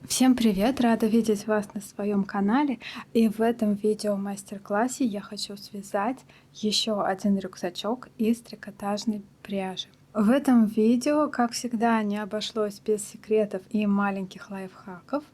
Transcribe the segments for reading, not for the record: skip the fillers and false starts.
Всем привет! Рада видеть вас на своем канале. И в этом видео мастер-классе я хочу связать еще один рюкзачок из трикотажной пряжи. В этом видео, как всегда, не обошлось без секретов и маленьких лайфхаков.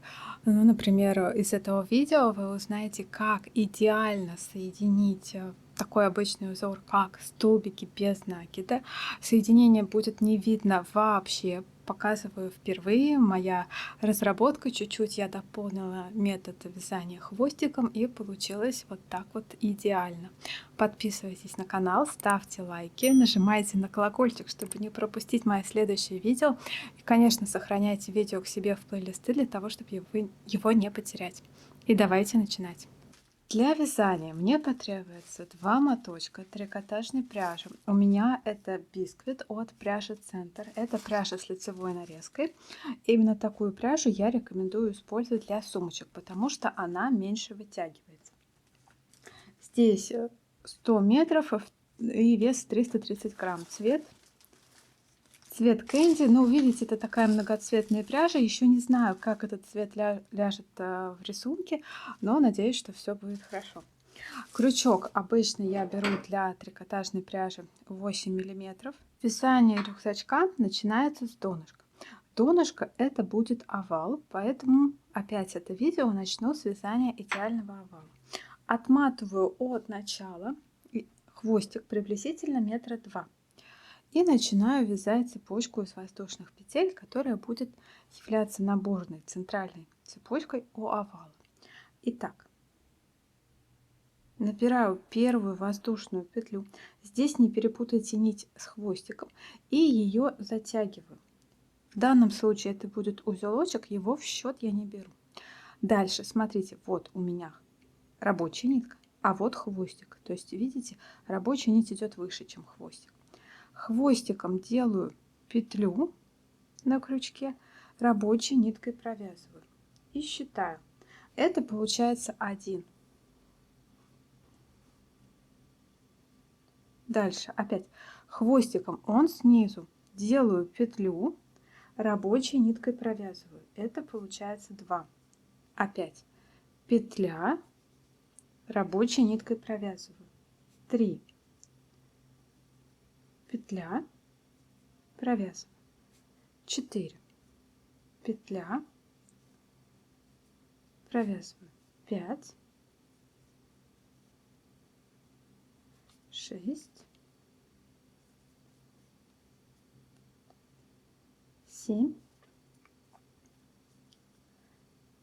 Ну, например, из этого видео вы узнаете, как идеально соединить такой обычный узор, как столбики без накида. Соединение будет не видно вообще. Показываю впервые. Моя разработка. Чуть-чуть я дополнила метод вязания хвостиком, и получилось вот так вот идеально. Подписывайтесь на канал, ставьте лайки, нажимайте на колокольчик, чтобы не пропустить мои следующие видео. И, конечно, сохраняйте видео к себе в плейлисты для того, чтобы его не потерять. И давайте начинать. Для вязания мне потребуется 2 моточка трикотажной пряжи. У меня это бисквит от пряжи Центр. Это пряжа с лицевой нарезкой. Именно такую пряжу я рекомендую использовать для сумочек, потому что она меньше вытягивается. Здесь 100 метров и вес 330 грамм. Цвет кэнди. Ну, видите, это такая многоцветная пряжа. Еще не знаю, как этот цвет ляжет в рисунке, но надеюсь, что все будет хорошо. Крючок обычно я беру для трикотажной пряжи 8 миллиметров. Вязание рюкзачка начинается с донышка. Донышко это будет овал, поэтому опять это видео начну с вязания идеального овала. Отматываю от начала хвостик приблизительно 1,2 м. И начинаю вязать цепочку из воздушных петель, которая будет являться наборной центральной цепочкой у овала. Итак, набираю первую воздушную петлю. Здесь не перепутайте нить с хвостиком и ее затягиваю. В данном случае это будет узелочек, его в счет я не беру. Дальше, смотрите, вот у меня рабочая нитка, а вот хвостик. То есть, видите, рабочая нить идет выше, чем хвостик. Хвостиком делаю петлю на крючке, рабочей ниткой провязываю и считаю. Это получается 1. Дальше опять хвостиком он снизу делаю петлю, рабочей ниткой провязываю. Это получается 2. Опять петля, рабочей ниткой провязываю. 3. Петля, провязываю. 4. Петля, провязываю. 5. 6. 7.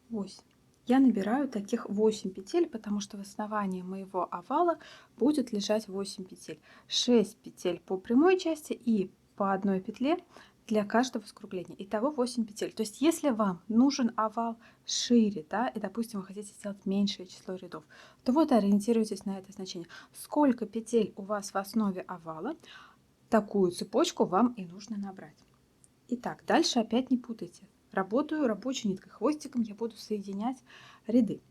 8. Я набираю таких 8 петель, потому что в основании моего овала будет лежать 8 петель. 6 петель по прямой части и по одной петле для каждого скругления. Итого 8 петель. То есть если вам нужен овал шире, да, и, допустим, вы хотите сделать меньшее число рядов, то вот ориентируйтесь на это значение. Сколько петель у вас в основе овала, такую цепочку вам и нужно набрать. Итак, дальше опять не путайте. Работаю рабочей ниткой. Хвостиком я буду соединять ряды.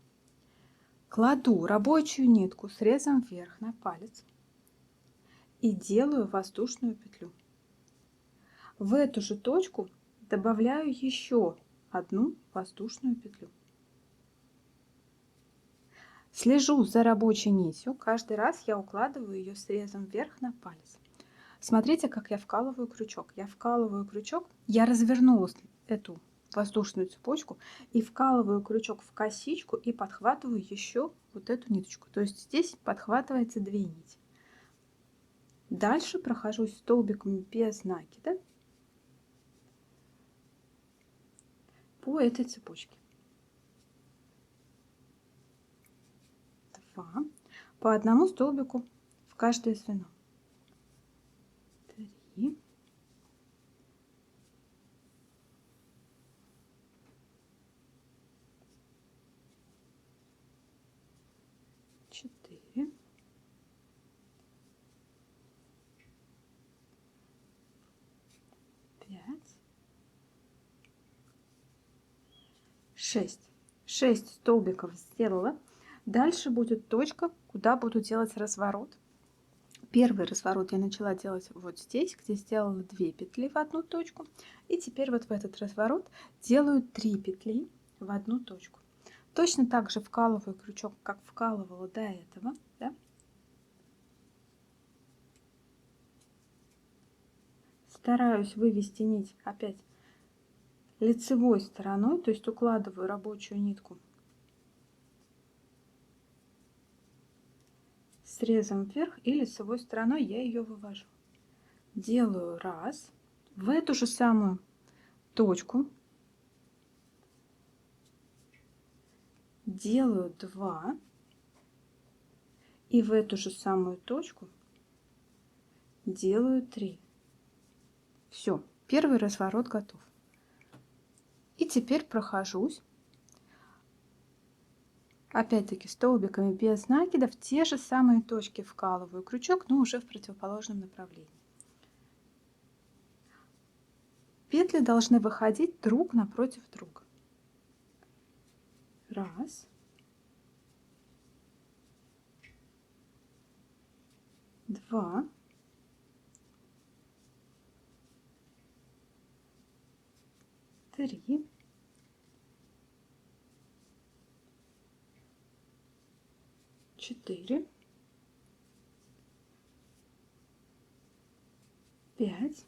Кладу рабочую нитку срезом вверх на палец и делаю воздушную петлю. В эту же точку добавляю еще одну воздушную петлю. Слежу за рабочей нитью. Каждый раз я укладываю ее срезом вверх на палец. Смотрите, как я вкалываю крючок. Я вкалываю крючок, я развернула эту воздушную цепочку и вкалываю крючок в косичку и подхватываю еще вот эту ниточку. То есть здесь подхватывается 2 нити. Дальше прохожусь столбиком без накида по этой цепочке. 2. По одному столбику в каждое звено. 3. 4. 5. 6. 6 столбиков сделала. Дальше будет точка, куда буду делать разворот. Первый разворот я начала делать вот здесь, где сделала 2 петли в одну точку. И теперь вот в этот разворот делаю 3 петли в одну точку. Точно так же вкалываю крючок, как вкалывала до этого, да? Стараюсь вывести нить опять лицевой стороной, то есть укладываю рабочую нитку срезом вверх и лицевой стороной я ее вывожу. Делаю раз, в эту же самую точку делаю 2 и в эту же самую точку делаю 3. Все, первый разворот готов. И теперь прохожусь опять-таки столбиками без накидов, те же самые точки вкалываю крючок, но уже в противоположном направлении. Петли должны выходить друг напротив друга. Раз. Два. Три. 4, 5,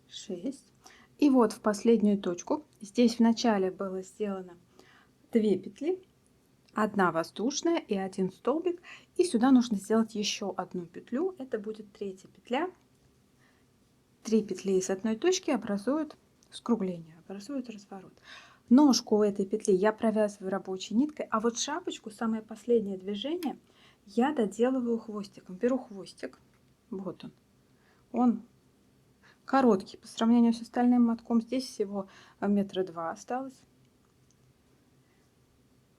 6. И вот в последнюю точку. Здесь в начале было сделано 2 петли, 1 воздушная и 1 столбик. И сюда нужно сделать еще одну петлю. Это будет третья петля. 3 петли из одной точки образуют скругление, образуют разворот. Ножку у этой петли я провязываю рабочей ниткой, а вот шапочку, самое последнее движение, я доделываю хвостиком. Беру хвостик, вот он короткий по сравнению с остальным мотком, здесь всего 1,2 метра осталось.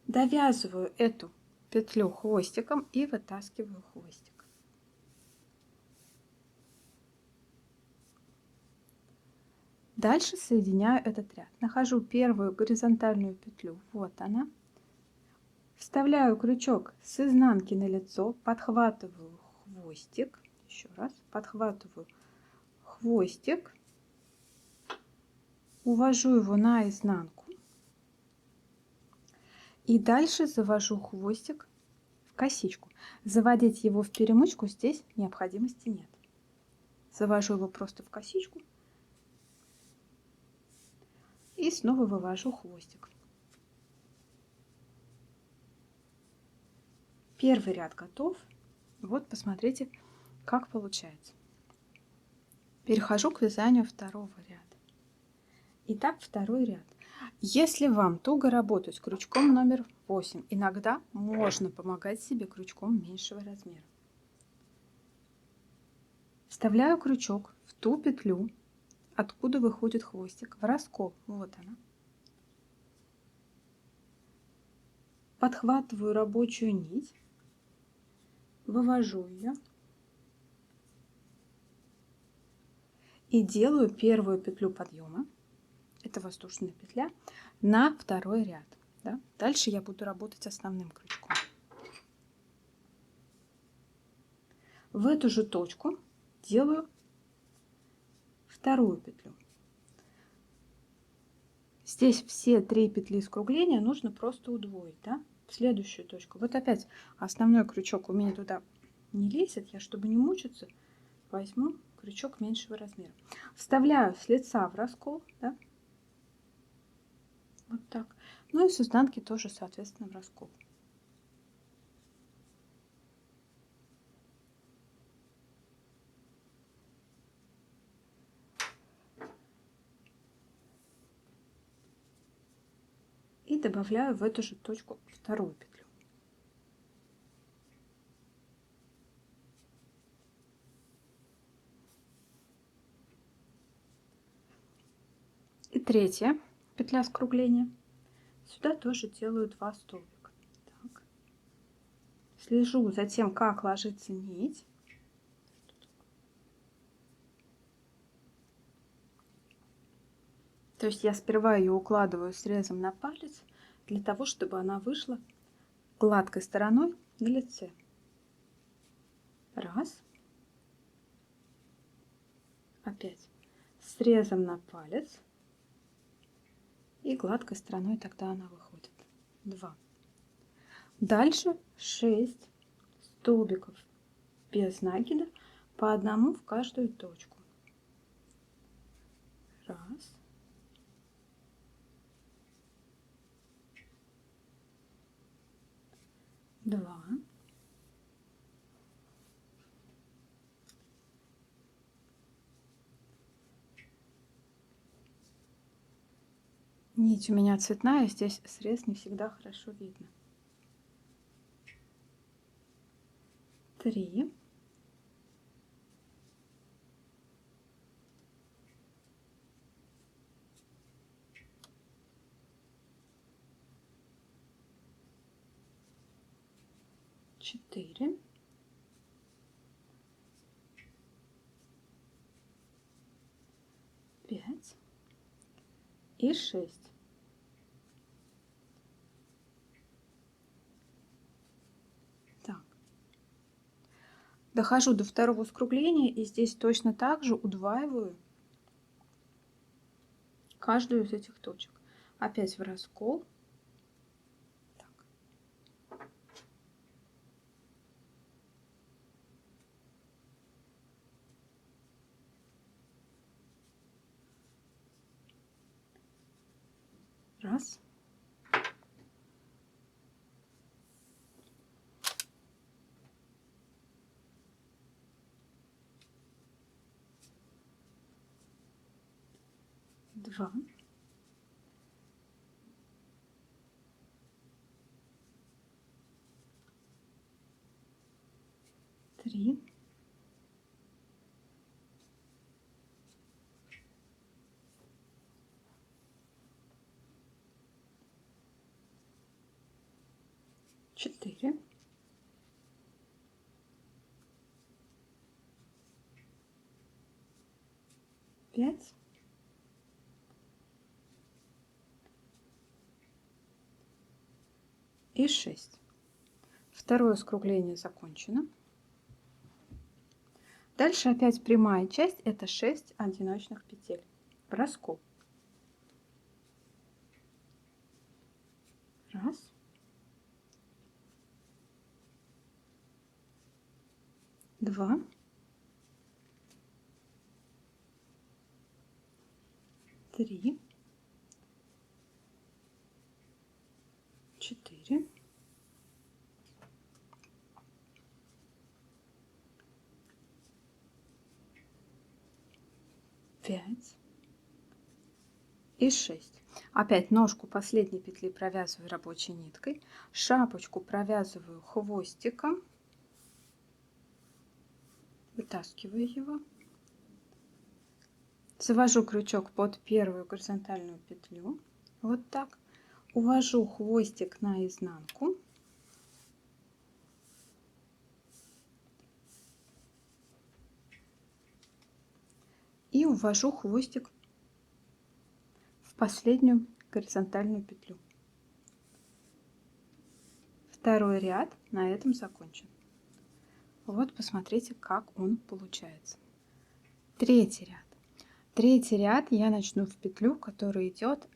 Довязываю эту петлю хвостиком и вытаскиваю хвостик. Дальше соединяю этот ряд. Нахожу первую горизонтальную петлю, вот она. Вставляю крючок с изнанки на лицо, подхватываю хвостик, еще раз, подхватываю хвостик, увожу его на изнанку и дальше завожу хвостик в косичку. Заводить его в перемычку здесь необходимости нет. Завожу его просто в косичку и снова вывожу хвостик. Первый ряд готов. Вот посмотрите, как получается. Перехожу к вязанию второго ряда. Итак, второй ряд. Если вам туго работать крючком номер 8, иногда можно помогать себе крючком меньшего размера. Вставляю крючок в ту петлю, откуда выходит хвостик, в раскол. Вот она. Подхватываю рабочую нить, вывожу ее и делаю первую петлю подъема, это воздушная петля, на второй ряд. Да? Дальше я буду работать основным крючком. В эту же точку делаю вторую петлю. Здесь все 3 петли скругления нужно просто удвоить, да? В следующую точку. Вот опять основной крючок у меня туда не лезет, я, чтобы не мучиться, возьму крючок меньшего размера. Вставляю с лица в раскол, да? Вот так. Ну и с изнанки тоже, соответственно, в раскол. И добавляю в эту же точку вторую петлю. И третья петля скругления. Сюда тоже делаю 2 столбика. Так. Слежу за тем, как ложится нить. То есть я сперва ее укладываю срезом на палец, для того, чтобы она вышла гладкой стороной на лице. Раз. Опять срезом на палец. И гладкой стороной тогда она выходит. 2. Дальше 6 столбиков без накида, по одному в каждую точку. Раз. Два. Нить у меня цветная, здесь срез не всегда хорошо видно. 3. 4. 5. И 6. Так. Дохожу до второго скругления и здесь точно так же удваиваю каждую из этих точек. Опять в раскол. Так. Раз. Два. 3. 4. 5. И 6. Второе скругление закончено. Дальше опять прямая часть, это 6 одиночных петель в раскол. Раз. Два. 3. 4. 5. И 6. Опять ножку последней петли провязываю рабочей ниткой, шапочку провязываю хвостиком, вытаскиваю его, завожу крючок под первую горизонтальную петлю, вот так, увожу хвостик на изнанку, и увожу хвостик в последнюю горизонтальную петлю. Второй ряд на этом закончен. Вот посмотрите, как он получается. Третий ряд. Третий ряд я начну в петлю, которая идет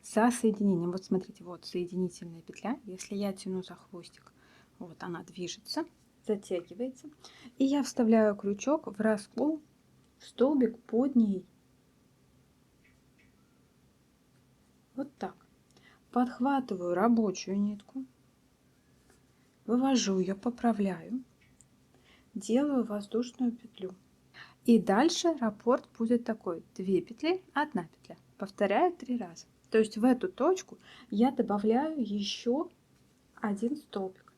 за соединением. Вот смотрите, вот соединительная петля. Если я тяну за хвостик, вот она движется, затягивается. И я вставляю крючок в раскол, в столбик под ней. Вот так. Подхватываю рабочую нитку, вывожу ее, поправляю, делаю воздушную петлю. И дальше раппорт будет такой: 2 петли, 1 петля. Повторяю 3 раза. То есть в эту точку я добавляю еще 1 столбик,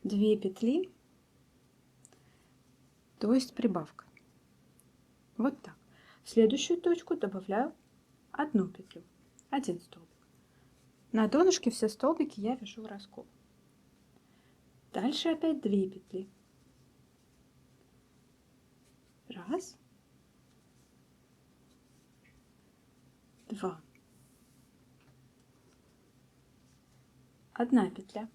2 петли, то есть прибавка. Вот так. В следующую точку добавляю 1 петлю, 1 столбик. На донышке все столбики я вяжу в раскол. Дальше опять 2 петли. Раз, 2, 1 петля,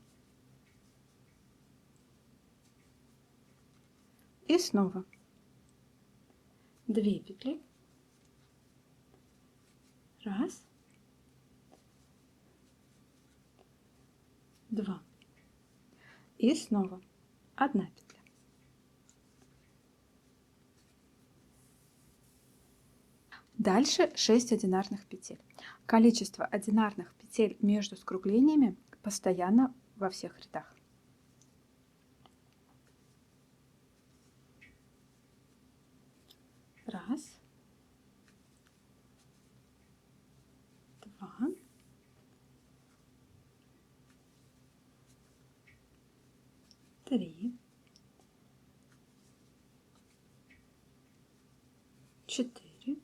И снова 2 петли. Раз, 2. И снова 1 петля. Дальше 6 одинарных петель. Количество одинарных петель между скруглениями постоянно во всех рядах. Раз, 2, 3, 4,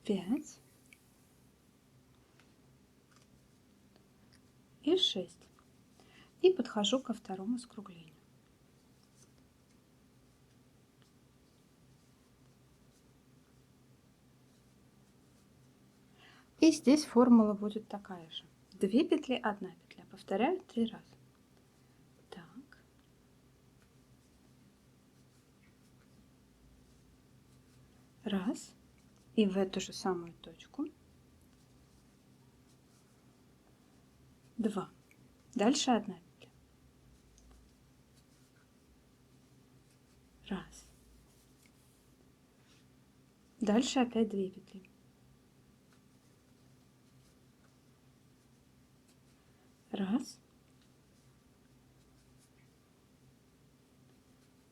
5 и 6. И подхожу ко второму скруглению. И здесь формула будет такая же. 2 петли, 1 петля. Повторяю 3 раза. Так. Раз. И в эту же самую точку. 2. Дальше 1 петля. Раз. Дальше опять 2 петли. Раз.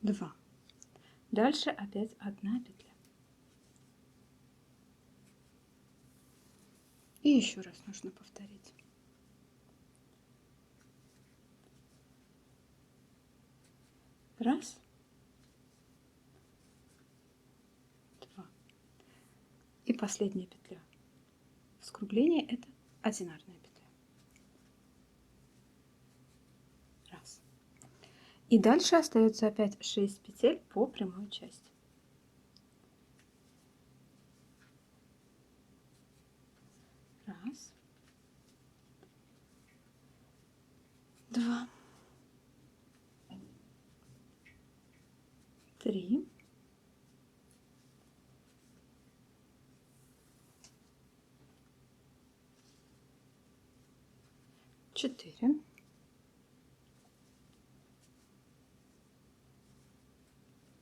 2. Дальше опять 1 петля. И еще раз нужно повторить. Раз. 2. И последняя петля в скруглении это одинарная петля. Раз. И дальше остается опять 6 петель по прямой части. Раз. 2. 3. 4.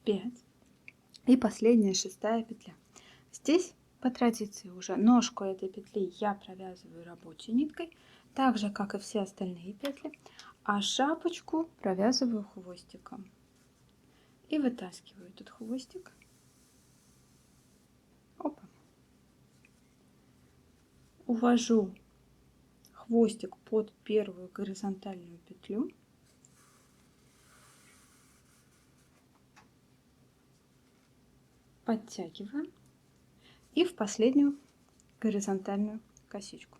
5. И последняя 6-я петля. Здесь по традиции уже ножку этой петли я провязываю рабочей ниткой, так же как и все остальные петли, а шапочку провязываю хвостиком. И вытаскиваю этот хвостик. Опа. Увожу хвостик под первую горизонтальную петлю. Подтягиваем и в последнюю горизонтальную косичку.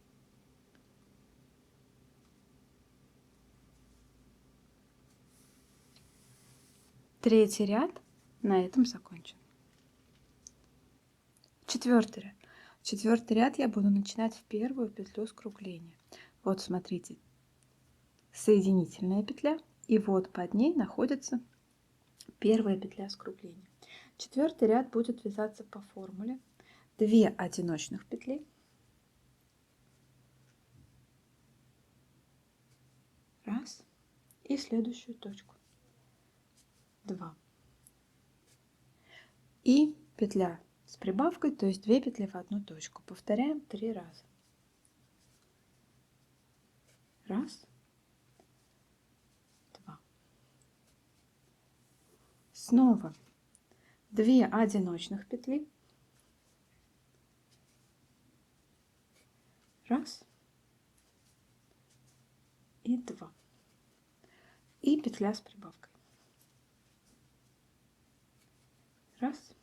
Третий ряд на этом закончен. Четвертый ряд. Четвертый ряд я буду начинать в первую петлю скругления. Вот смотрите, соединительная петля, и вот под ней находится первая петля скругления. Четвертый ряд будет вязаться по формуле 2 одиночных петли, раз, и следующую точку 2, и петля с прибавкой, то есть 2 петли в одну точку. Повторяем 3 раза. Раз, 2. Снова 2 одиночных петли, раз и 2, и петля с прибавкой, раз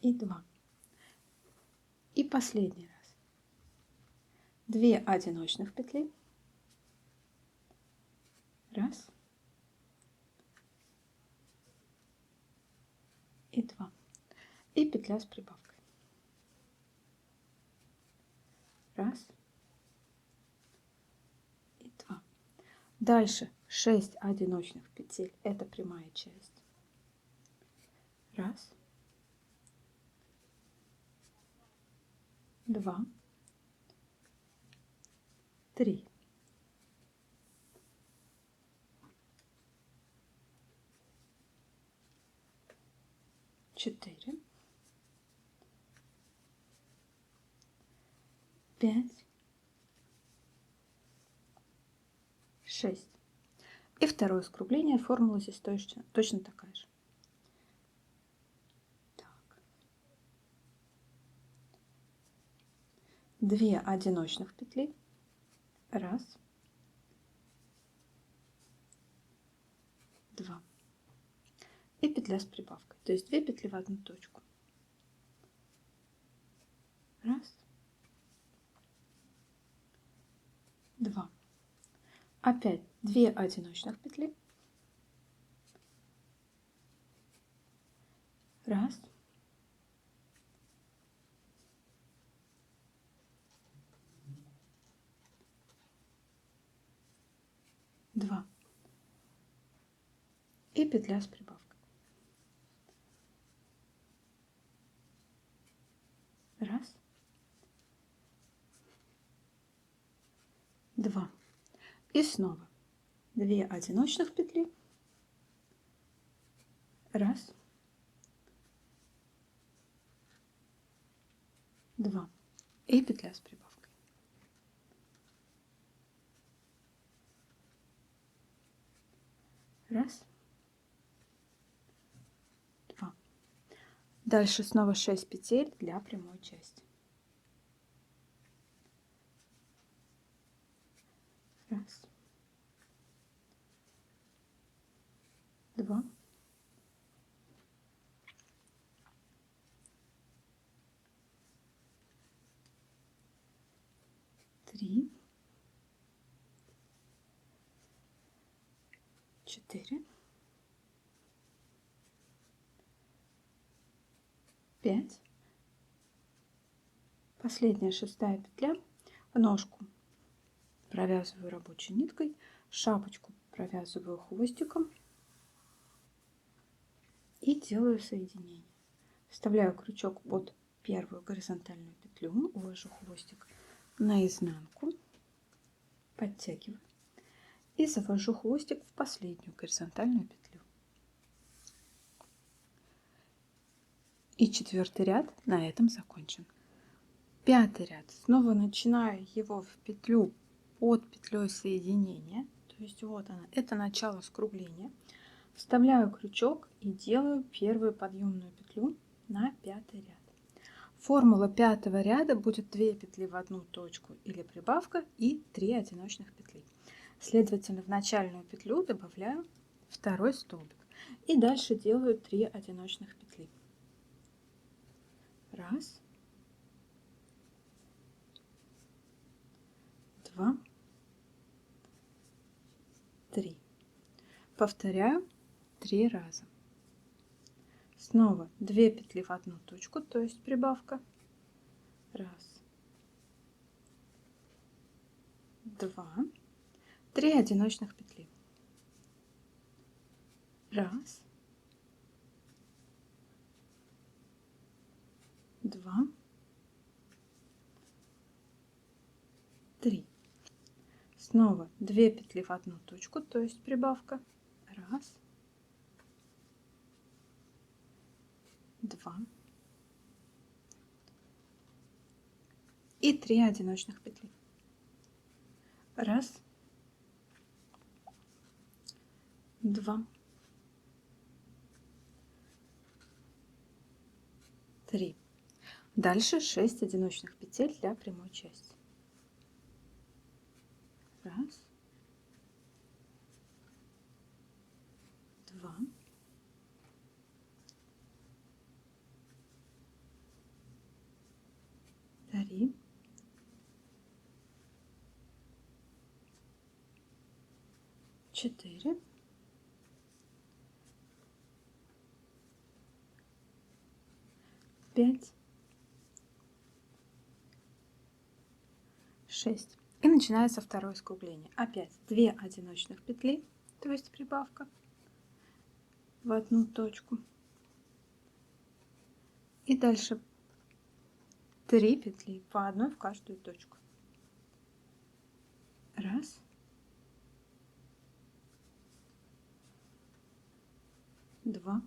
и 2, и последний раз 2 одиночных петли, раз и 2, и петля с прибавкой, раз и 2, Дальше 6 одиночных петель. Это прямая часть. Раз, два, три, четыре, пять, 6. И второе скругление. Формула здесь точно такая же. Так. 2 одиночных петли. Раз, два. И петля с прибавкой. То есть 2 петли в одну точку. Раз, два. Опять 2 одиночных петли. Раз, два. И петля с прибавкой. Раз, два. И снова 2 одиночных петли. Раз, два. И петля с прибавкой. Раз, два. Дальше снова 6 петель для прямой части. Раз, два, три, четыре, пять. Последняя 6-я петля. Ножку провязываю рабочей ниткой, шапочку провязываю хвостиком и делаю соединение. Вставляю крючок под первую горизонтальную петлю, увожу хвостик наизнанку, подтягиваю и завожу хвостик в последнюю горизонтальную петлю. И 4-й ряд на этом закончен. 5-й ряд. Снова начинаю его в петлю под петлей соединения. То есть вот она, это начало скругления. Вставляю крючок и делаю первую подъемную петлю на 5-й ряд. Формула 5-го ряда будет 2 петли в одну точку или прибавка и 3 одиночных петли. Следовательно, в начальную петлю добавляю второй столбик. И дальше делаю 3 одиночных петли. Раз, два, три. Повторяю 3 раза. Снова 2 петли в одну точку, то есть прибавка. Раз, два, 3 одиночных петли. Раз, два, три. Снова 2 петли в одну точку, то есть прибавка. Раз, два и 3 одиночных петли. Раз, два, три. Дальше 6 одиночных петель для прямой части. Раз, два, три, четыре, пять, 6. И начинается второе скругление. Опять 2 одиночных петли, то есть прибавка в одну точку. И дальше 3 петли, по одной в каждую точку. Раз. Два.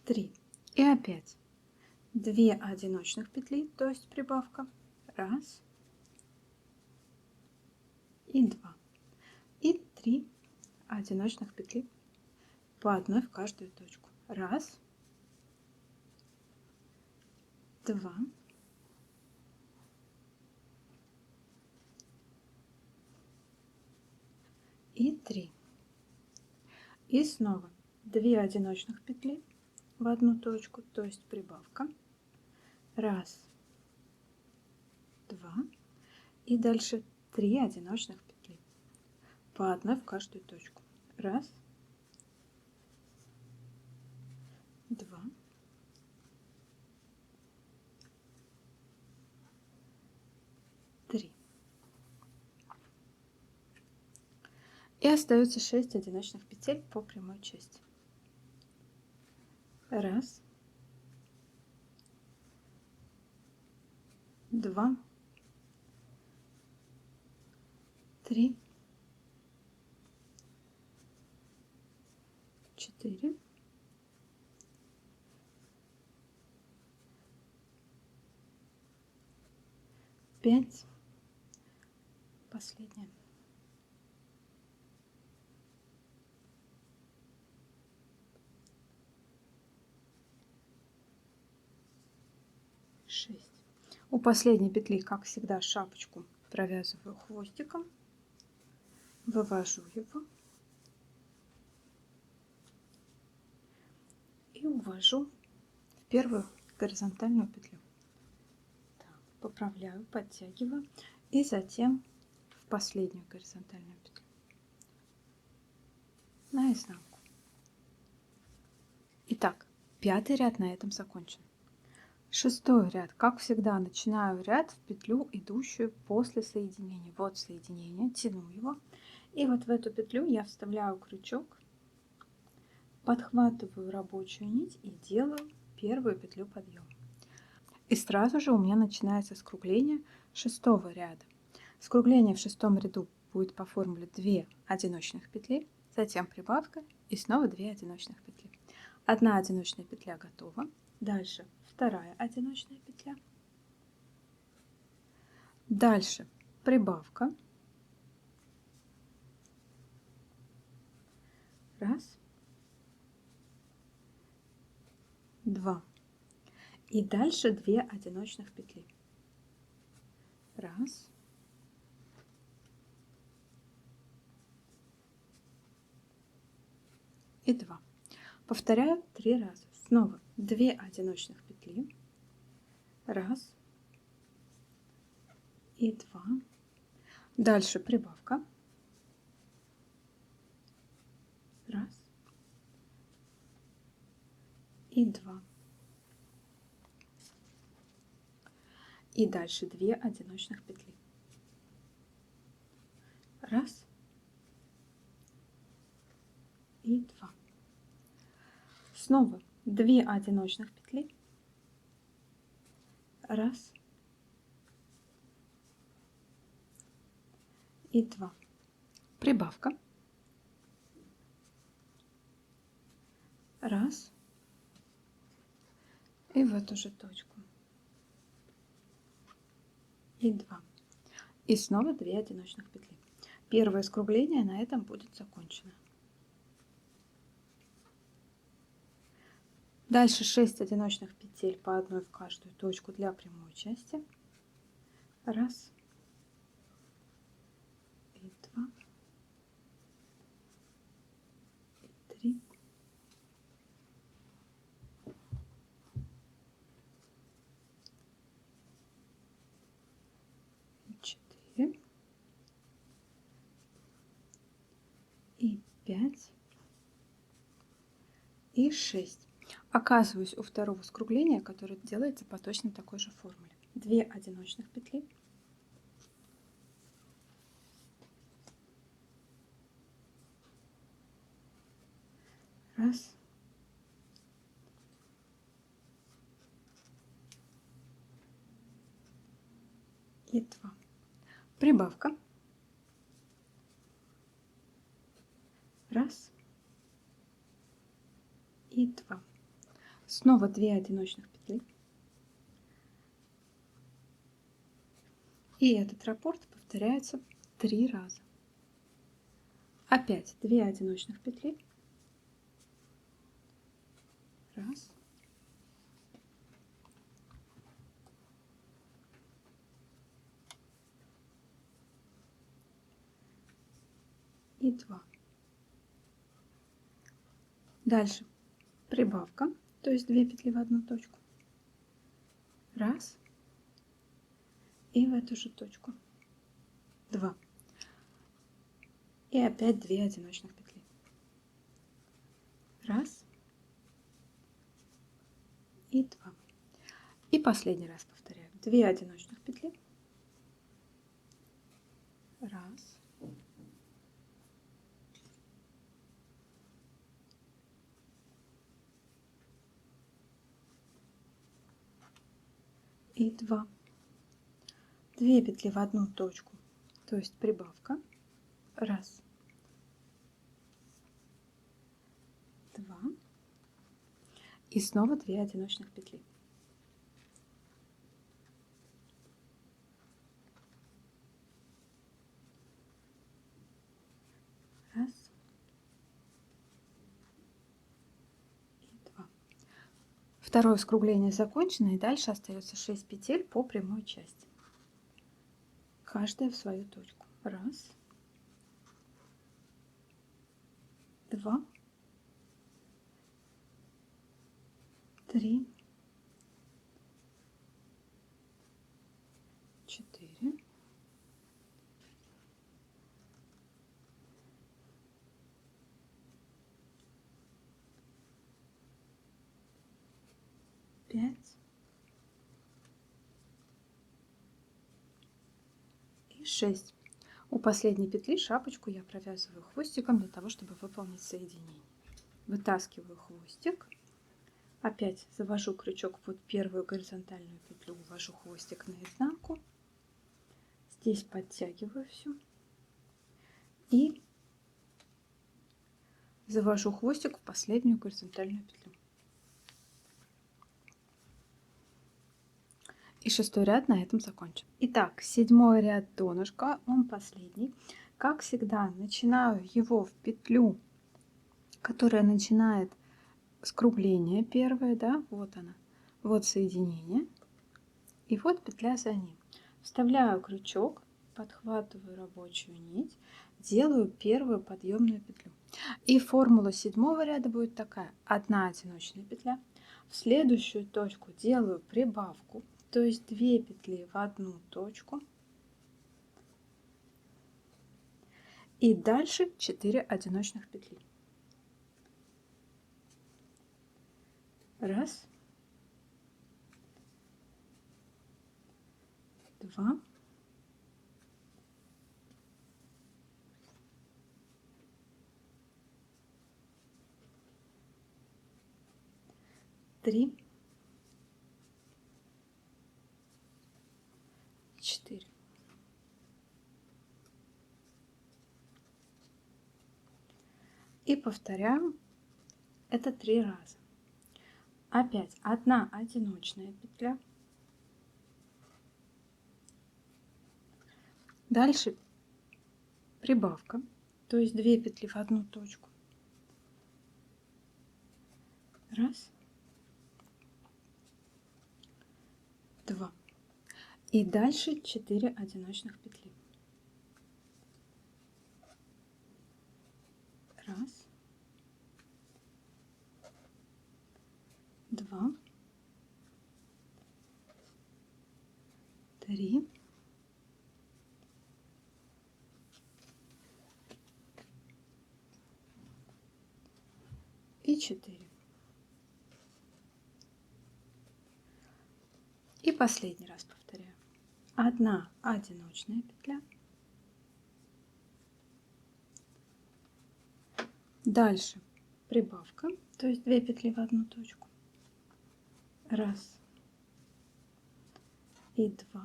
Три. И опять 2 одиночных петли, то есть прибавка. Раз. И 2. И 3 одиночных петли, по одной в каждую точку. Раз. Два. И 3. И снова 2 одиночных петли в одну точку, то есть прибавка. Раз. Два. И дальше 3 одиночных петли, по одной в каждую точку. Раз. Два. Три. И остается 6 одиночных петель по прямой части. Раз. Два. Три. Четыре. Пять. Последняя. Шесть. У последней петли, как всегда, шапочку провязываю хвостиком, вывожу его и увожу в первую горизонтальную петлю. Так, поправляю, подтягиваю и затем в последнюю горизонтальную петлю на изнанку. Итак, 5-й ряд на этом закончен. 6-й ряд, как всегда, начинаю ряд в петлю, идущую после соединения. Вот соединение, тяну его, и вот в эту петлю я вставляю крючок, подхватываю рабочую нить и делаю первую петлю подъема. И сразу же у меня начинается скругление 6-го ряда. Скругление в 6-м ряду будет по формуле 2 одиночных петли, затем прибавка и снова 2 одиночных петли. 1 одиночная петля готова. Дальше 2 одиночная петля. Дальше прибавка. Раз. Два. И дальше 2 одиночных петли. Раз. И 2. Повторяю 3 раза. Снова 2 одиночных петли. Раз. И 2. Дальше прибавка. Раз. И 2. И дальше 2 одиночных петли. Раз. И 2. Снова 2 одиночных петли. Раз. И 2. Прибавка. Раз. И в эту же точку. И 2. И снова 2 одиночных петли. Первое скругление на этом будет закончено. Дальше 6 одиночных петель по одной в каждую точку для прямой части. Раз. И 2. И 3. И 4. И 5 и 6. Оказываюсь у второго скругления, которое делается по точно такой же формуле. 2 одиночных петли. Раз. И 2. Прибавка. Раз. И 2. Снова 2 одиночных петли. И этот раппорт повторяется 3 раза. Опять 2 одиночных петли. Раз. И 2. Дальше прибавка, то есть 2 петли в одну точку. Раз. И в эту же точку. 2. И опять 2 одиночных петли. Раз. И 2. И последний раз повторяю. 2 одиночных петли. Раз. И 2. 2 петли в одну точку, то есть прибавка. Раз. 2. И снова 2 одиночных петли. Раз. И 2. Второе скругление закончено, и дальше остается 6 петель по прямой части. Каждая в свою точку. Раз. 2. 3. 4. 5 и 6. У последней петли шапочку я провязываю хвостиком для того, чтобы выполнить соединение. Вытаскиваю хвостик. Опять завожу крючок под первую горизонтальную петлю, увожу хвостик наизнанку. Здесь подтягиваю все. И завожу хвостик в последнюю горизонтальную петлю. И 6-й ряд на этом закончен. Итак, 7-й ряд донышка, он последний. Как всегда, начинаю его в петлю, которая начинает скругление первое, да, вот она, вот соединение, и вот петля за ним. Вставляю крючок, подхватываю рабочую нить, делаю первую подъемную петлю. И формула 7-го ряда будет такая: 1 одиночная петля, в следующую точку делаю прибавку, то есть 2 петли в одну точку, и дальше 4 одиночных петли. Раз, 2, 3, 4. И повторяю это 3 раза. Опять 1 одиночная петля. Дальше прибавка, то есть 2 петли в одну точку. Раз, 2. И дальше 4 одиночных петли. Раз, 2, 3, 4. и 4. И последний раз повторяю. 1 одиночная петля. Дальше прибавка, то есть 2 петли в одну точку. 1 и 2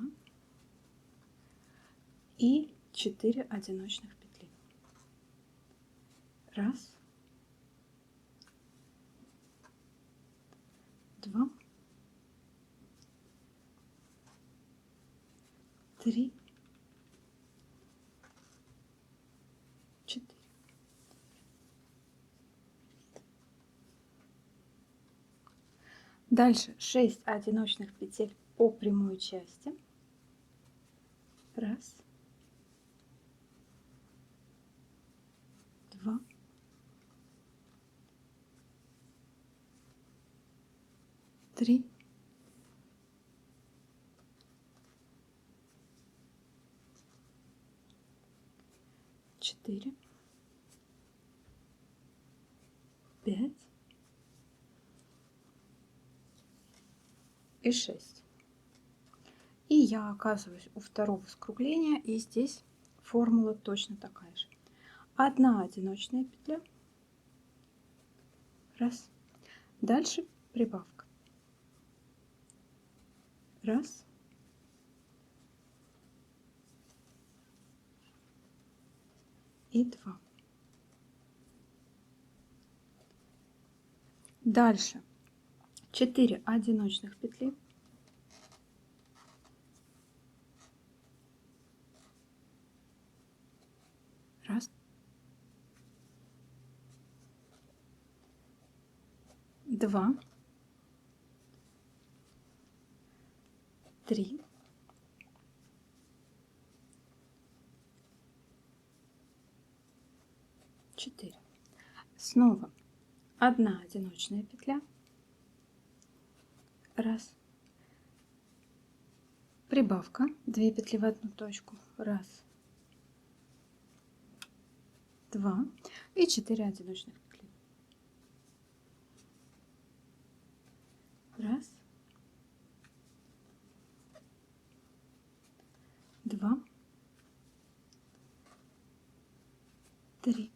и 4 одиночных петли. 1, 2, 3, 4. Дальше 6 одиночных петель по прямой части. 1, 2, 3, 4, 5 и 6. И я оказываюсь у второго скругления, и здесь формула точно такая же. 1 одиночная петля. 1. Дальше прибавка. 1 и 2. Дальше 4 одиночных петли. 1, 2, 3, 4. Снова 1 одиночная петля. 1. Прибавка, 2 петли в одну точку. 1, 2 и 4 одиночных петли. 1, 2, 3,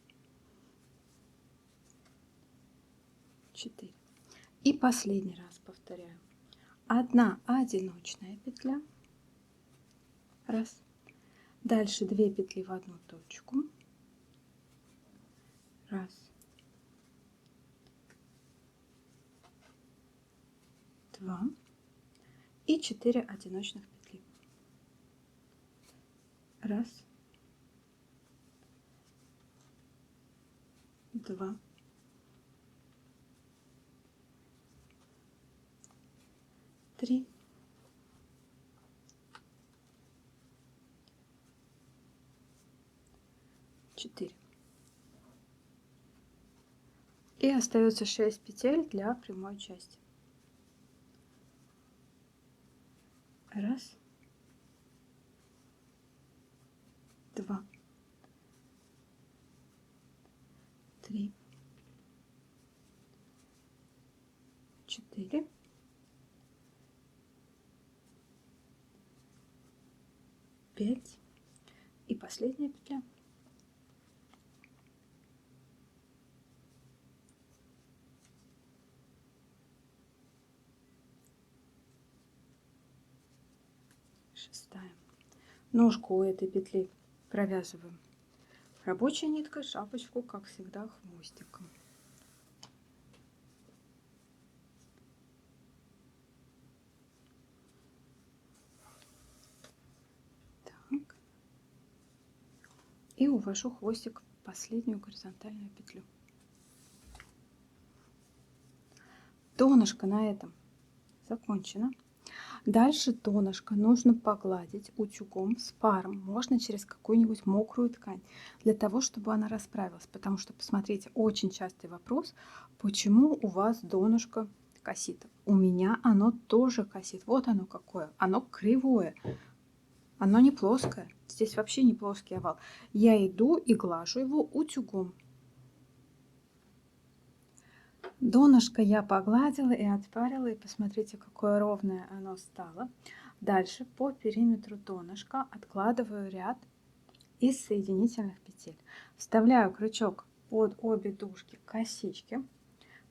4. И последний раз повторяю. 1 одиночная петля. 1. Дальше 2 петли в одну точку. 1, 2 и 4 одиночных петли. 1, 2, 3, 4. И остается 6 петель для прямой части. 1, 2, 3, 4, 5 и последняя петля. Шестая. Ножку у этой петли провязываем рабочей ниткой, шапочку, как всегда, хвостиком. Так. И увожу хвостик в последнюю горизонтальную петлю. Донышко на этом закончено. Дальше донышко нужно погладить утюгом с паром, можно через какую-нибудь мокрую ткань, для того, чтобы она расправилась. Потому что, посмотрите, очень частый вопрос, почему у вас донышко косит. У меня оно тоже косит. Вот оно какое. Оно кривое. Оно не плоское. Здесь вообще не плоский овал. Я иду и глажу его утюгом. Донышко я погладила и отпарила, и посмотрите, какое ровное оно стало. Дальше по периметру донышка откладываю ряд из соединительных петель. Вставляю крючок под обе дужки косички,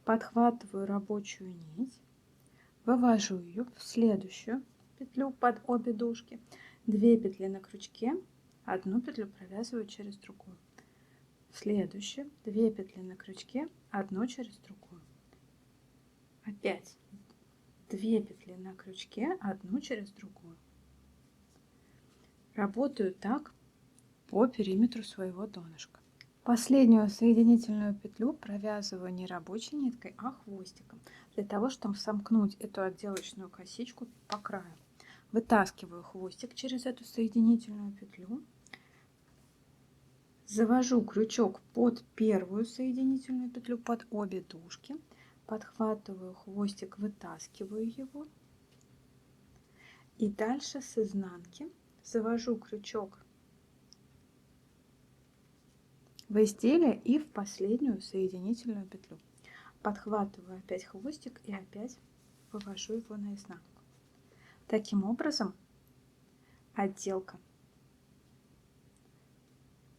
подхватываю рабочую нить, вывожу ее в следующую петлю под обе дужки, 2 петли на крючке, одну петлю провязываю через другую, в следующую 2 петли на крючке, одну через другую, опять 2 петли на крючке, одну через другую. Работаю так по периметру своего донышка. Последнюю соединительную петлю провязываю не рабочей ниткой, а хвостиком, для того, чтобы сомкнуть эту отделочную косичку по краю. Вытаскиваю хвостик через эту соединительную петлю, завожу крючок под первую соединительную петлю, под обе дужки, подхватываю хвостик, вытаскиваю его, и дальше с изнанки завожу крючок в изделие и в последнюю соединительную петлю. Подхватываю опять хвостик и опять вывожу его наизнанку. Таким образом, отделка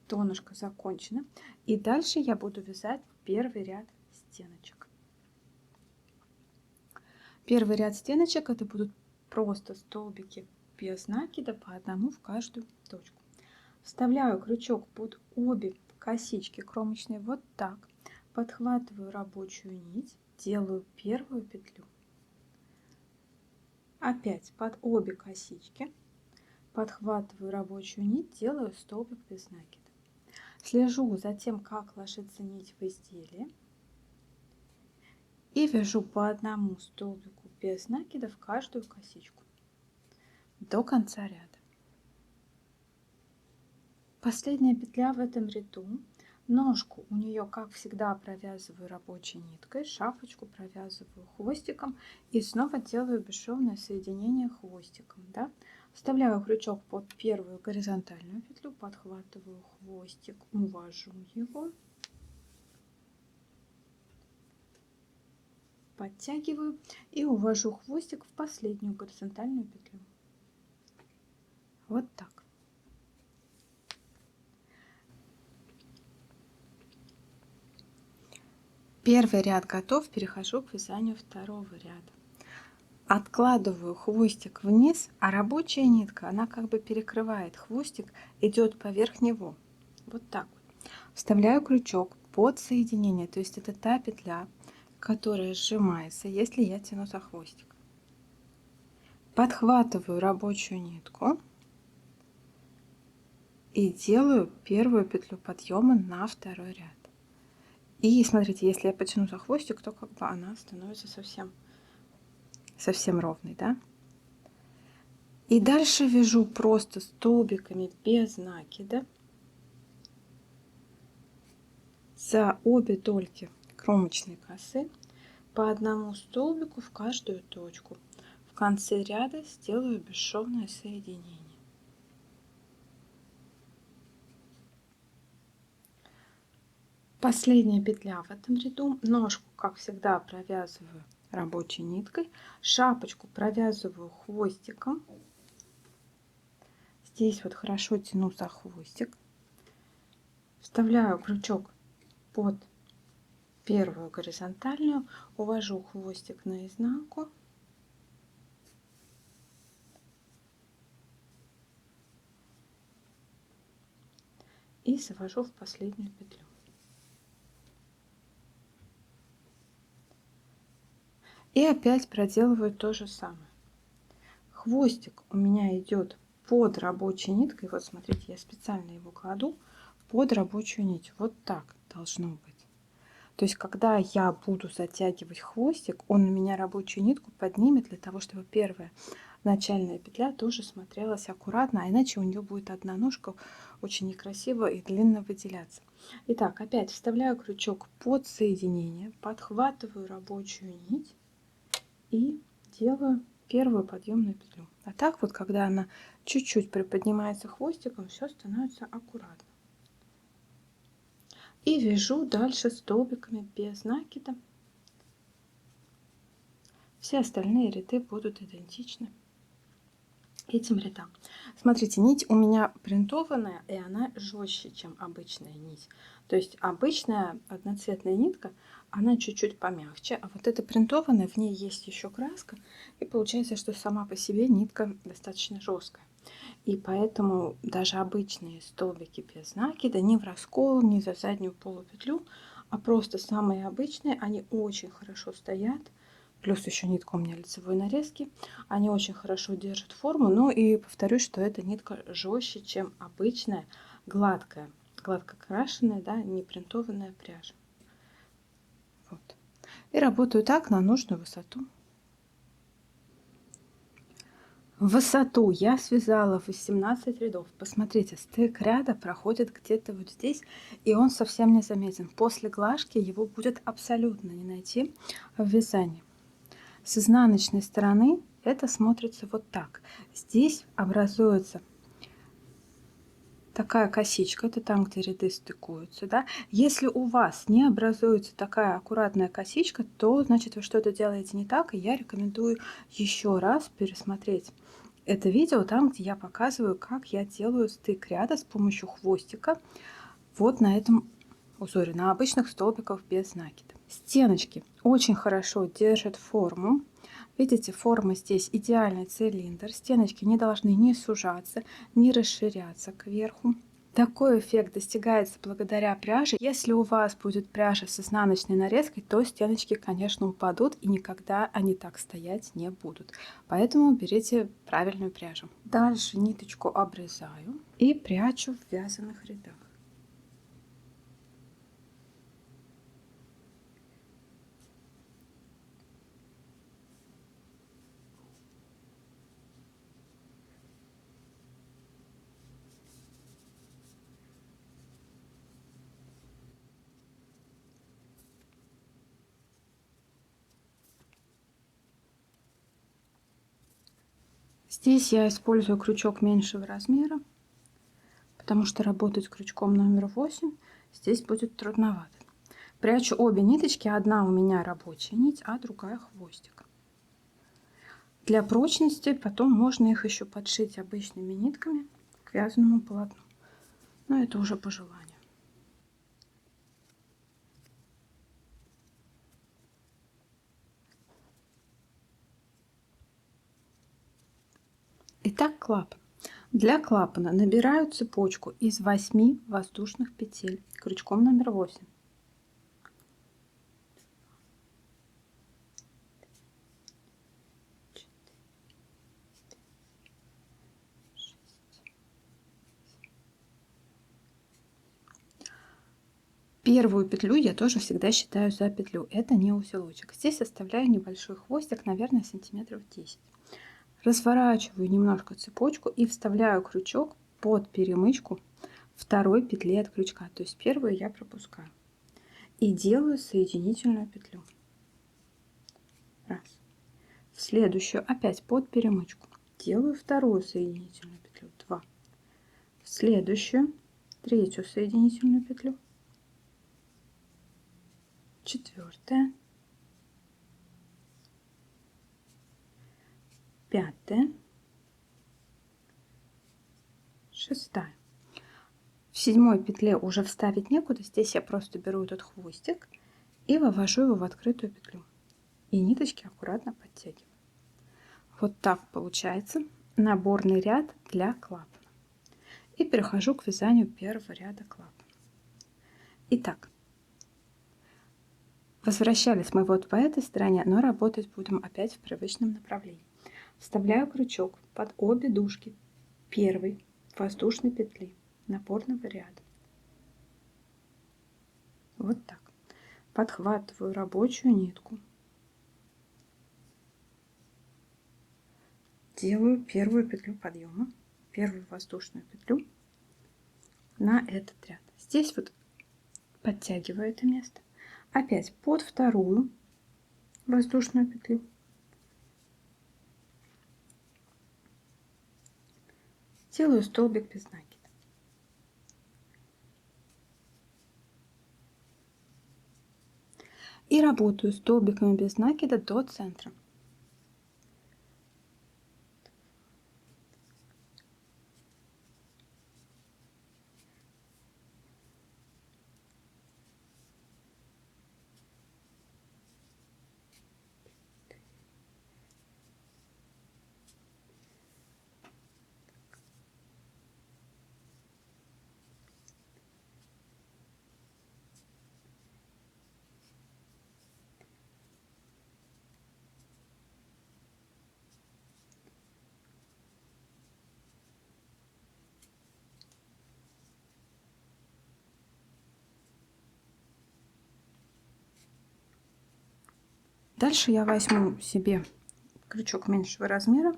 донышка закончена. И дальше я буду вязать первый ряд стеночек. Первый ряд стеночек это будут просто столбики без накида по одному в каждую точку. Вставляю крючок под обе косички кромочные вот так, подхватываю рабочую нить, делаю первую петлю, опять под обе косички, подхватываю рабочую нить, делаю столбик без накида. Слежу за тем, как ложится нить в изделие, и вяжу по одному столбику без накида в каждую косичку до конца ряда. Последняя петля в этом ряду. Ножку у нее, как всегда, провязываю рабочей ниткой, шапочку провязываю хвостиком и снова делаю бесшовное соединение хвостиком. Да? Вставляю крючок под первую горизонтальную петлю, подхватываю хвостик, увожу его, подтягиваю и увожу хвостик в последнюю горизонтальную петлю. Вот так. Первый ряд готов, перехожу к вязанию второго ряда. Откладываю хвостик вниз, а рабочая нитка, она как бы перекрывает хвостик, идет поверх него. Вот так вот. Вставляю крючок под соединение, то есть это та петля, которая сжимается, если я тяну за хвостик. Подхватываю рабочую нитку и делаю первую петлю подъема на второй ряд. И смотрите, если я потяну за хвостик, то как бы она становится совсем ровной, да? И дальше вяжу просто столбиками без накида за обе дольки кромочной косы по одному столбику в каждую точку. В конце ряда сделаю бесшовное соединение. Последняя петля в этом ряду. Ножку, как всегда, провязываю рабочей ниткой, шапочку провязываю хвостиком. Здесь вот хорошо тяну за хвостик, вставляю крючок под первую горизонтальную, увожу хвостик наизнанку и завожу в последнюю петлю. И опять проделываю то же самое. Хвостик у меня идет под рабочей ниткой. Вот смотрите, я специально его кладу под рабочую нить. Вот так должно быть. То есть, когда я буду затягивать хвостик, он у меня рабочую нитку поднимет для того, чтобы первая начальная петля тоже смотрелась аккуратно, а иначе у нее будет одна ножка очень некрасиво и длинно выделяться. Итак, опять вставляю крючок под соединение, подхватываю рабочую нить и делаю первую подъемную петлю. А так вот, когда она чуть-чуть приподнимается хвостиком, все становится аккуратно. И вяжу дальше столбиками без накида Все остальные ряды будут идентичны этим рядам. Смотрите, нить у меня принтованная, и она жестче, чем обычная нить. То есть обычная одноцветная нитка, она чуть-чуть помягче, а вот эта принтованная, в ней есть еще краска, и получается, что сама по себе нитка достаточно жесткая. И поэтому даже обычные столбики без накида, ни в раскол, ни за заднюю полупетлю, а просто самые обычные, они очень хорошо стоят. Плюс еще нитка у меня лицевой нарезки. Они очень хорошо держат форму. Ну и повторюсь, что эта нитка жестче, чем обычная гладкая, гладко крашеная, да, не принтованная пряжа. Вот. И работаю так на нужную высоту. Высоту я связала 18 рядов. Посмотрите, стык ряда проходит где-то вот здесь, и он совсем не заметен. После глажки его будет абсолютно не найти в вязании. С изнаночной стороны это смотрится вот так. Здесь образуется такая косичка, это там, где ряды стыкуются, да. Если у вас не образуется такая аккуратная косичка, то значит вы что-то делаете не так, и я рекомендую еще раз пересмотреть это видео там, где я показываю, как я делаю стык ряда с помощью хвостика вот на этом узоре, на обычных столбиках без накида. Стеночки очень хорошо держат форму. Видите, форма здесь идеальный цилиндр. Стеночки не должны ни сужаться, ни расширяться кверху. Такой эффект достигается благодаря пряже. Если у вас будет пряжа с изнаночной нарезкой, то стеночки, конечно, упадут и никогда они так стоять не будут. Поэтому берите правильную пряжу. Дальше ниточку обрезаю и прячу в вязаных рядах. Здесь я использую крючок меньшего размера, потому что работать крючком номер 8 здесь будет трудновато. Прячу обе ниточки, одна у меня рабочая нить, а другая хвостик. Для прочности потом можно их еще подшить обычными нитками к вязаному полотну, но это уже по желанию. Итак, клапан. Для клапана набираю цепочку из 8 воздушных петель крючком номер 8. Первую петлю я тоже всегда считаю за петлю. Это не узелочек. Здесь оставляю небольшой хвостик, наверное, сантиметров 10. Разворачиваю немножко цепочку и вставляю крючок под перемычку второй петли от крючка. То есть первую я пропускаю. И делаю соединительную петлю. Раз. В следующую опять под перемычку. Делаю вторую соединительную петлю. 2. В следующую третью соединительную петлю. Четвертая. Пятая. Шестая. В седьмой петле уже вставить некуда. Здесь я просто беру этот хвостик и вывожу его в открытую петлю. И ниточки аккуратно подтягиваю. Вот так получается наборный ряд для клапана. И перехожу к вязанию первого ряда клапана. Итак, возвращались мы вот по этой стороне, но работать будем опять в привычном направлении. Вставляю крючок под обе дужки первой воздушной петли наборного ряда. Вот так. Подхватываю рабочую нитку. Делаю первую петлю подъема, первую воздушную петлю на этот ряд. Здесь вот подтягиваю это место. Опять под вторую воздушную петлю. Делаю столбик без накида. И работаю столбиками без накида до центра. Дальше я возьму себе крючок меньшего размера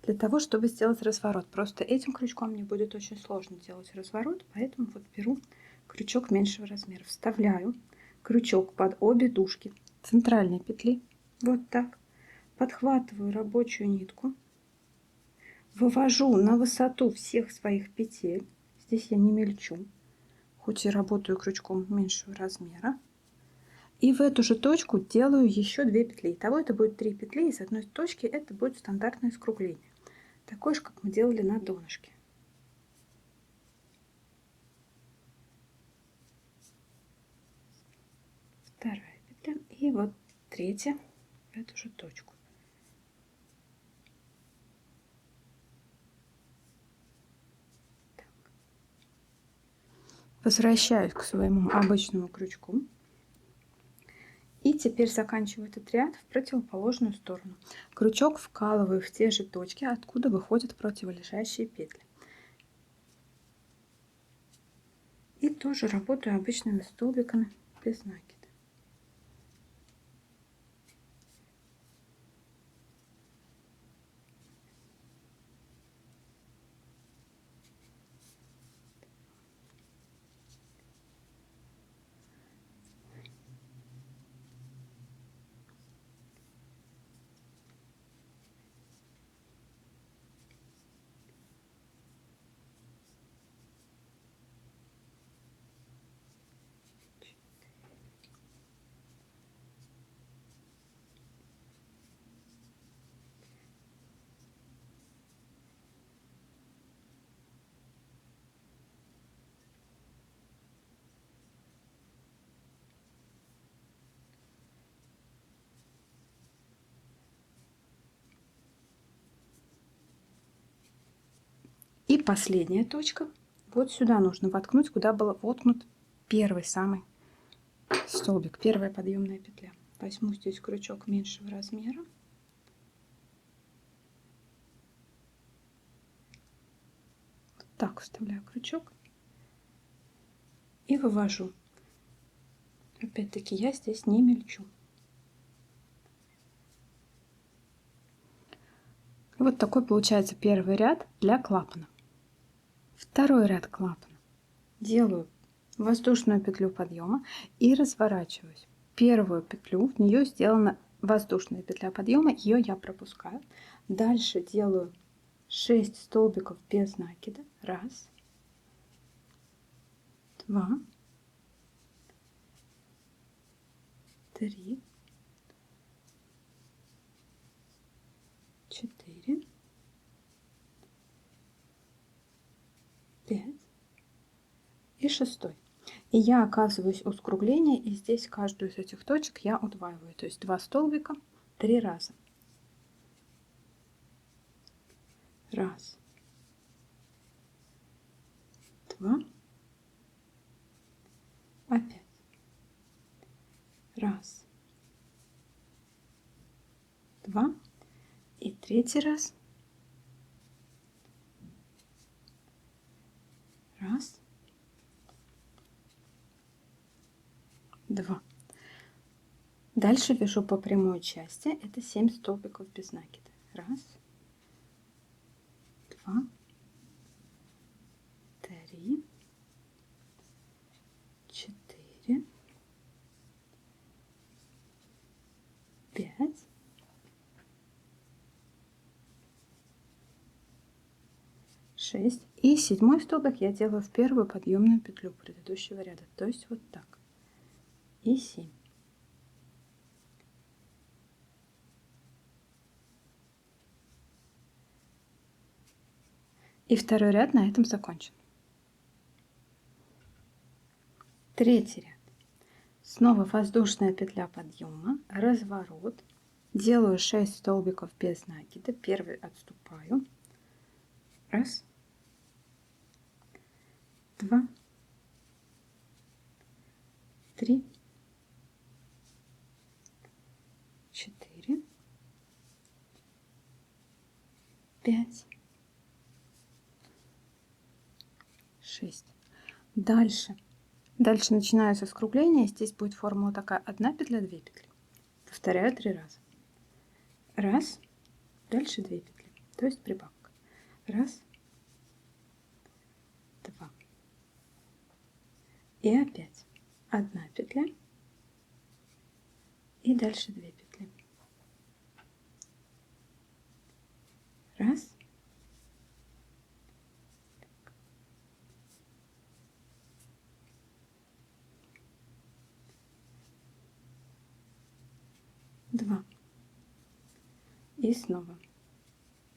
для того, чтобы сделать разворот. Просто этим крючком мне будет очень сложно делать разворот, поэтому вот беру крючок меньшего размера, вставляю крючок под обе дужки центральной петли, вот так, подхватываю рабочую нитку, вывожу на высоту всех своих петель, здесь я не мельчу, хоть и работаю крючком меньшего размера. И в эту же точку делаю еще 2 петли. Итого это будет 3 петли, и с одной точки это будет стандартное скругление. Такое же, как мы делали на донышке. Вторая петля и вот третья в эту же точку. Так. Возвращаюсь к своему обычному крючку. И теперь заканчиваю этот ряд в противоположную сторону. Крючок вкалываю в те же точки, откуда выходят противолежащие петли. И тоже работаю обычными столбиками без накида. И последняя точка. Вот сюда нужно воткнуть, куда был воткнут первый самый столбик, первая подъемная петля. Возьму здесь крючок меньшего размера. Вот так вставляю крючок и вывожу. Опять-таки я здесь не мельчу. Вот такой получается первый ряд для клапана. Второй ряд клапана. Делаю воздушную петлю подъема и разворачиваюсь. Первую петлю, в нее сделана воздушная петля подъема, ее я пропускаю. Дальше делаю 6 столбиков без накида. 1, 2, 3, 4, 5 и 6. И я оказываюсь у скругления, и здесь каждую из этих точек я удваиваю. То есть 2 столбика 3 раза. 1, 2, опять. 1, 2 и третий раз. 1, 2. Дальше вяжу по прямой части. Это 7 столбиков без накида. 1, 2, 3, 4, 5, 6. И 7 столбик я делаю в первую подъемную петлю предыдущего ряда. То есть вот так. И 7. И второй ряд на этом закончен. Третий ряд. Снова воздушная петля подъема, разворот. Делаю 6 столбиков без накида. Первый отступаю. 1, 2, 3, 4, 5, 6. Дальше начинаю со скругления. Здесь будет формула такая: 1 петля, 2 петли. Повторяю 3 раза. Раз, дальше 2 петли, то есть прибавка. Раз, два. И опять 1 петля. И дальше 2 петли. Раз. Два. И снова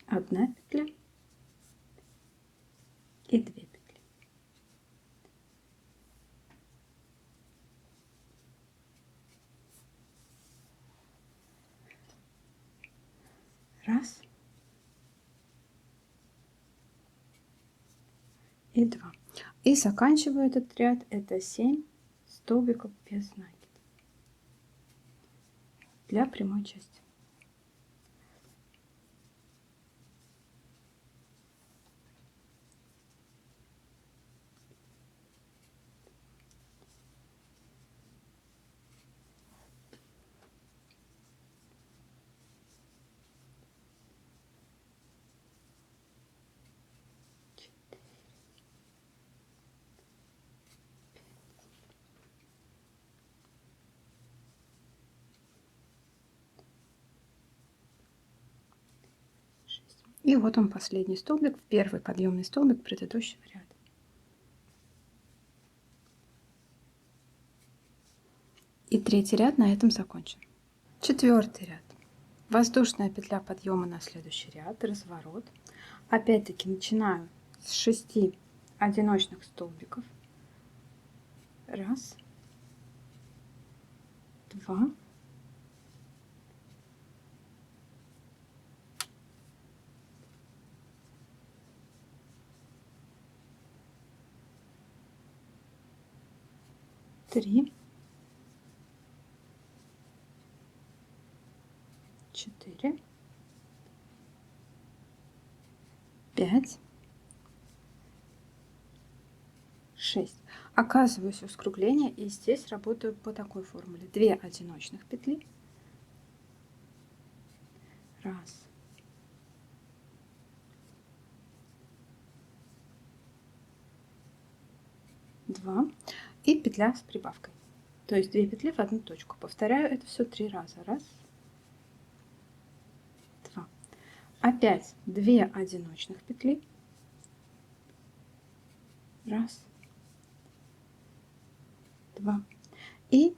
1 петля и 2 петли. Раз. И 2. И заканчиваю этот ряд. Это 7 столбиков без накида для прямой части. И вот он, последний столбик, первый подъемный столбик предыдущего ряда. И третий ряд на этом закончен. Четвертый ряд. Воздушная петля подъема на следующий ряд, разворот. Опять-таки начинаю с 6 одиночных столбиков. Раз, два, три, 4, 5, 6. Оказываюсь у скругления, и здесь работаю по такой формуле. 2 одиночных петли. Раз. Два. И петля с прибавкой. То есть 2 петли в одну точку. Повторяю это все 3 раза. Раз. Два. Опять 2 одиночных петли. Раз. Два. И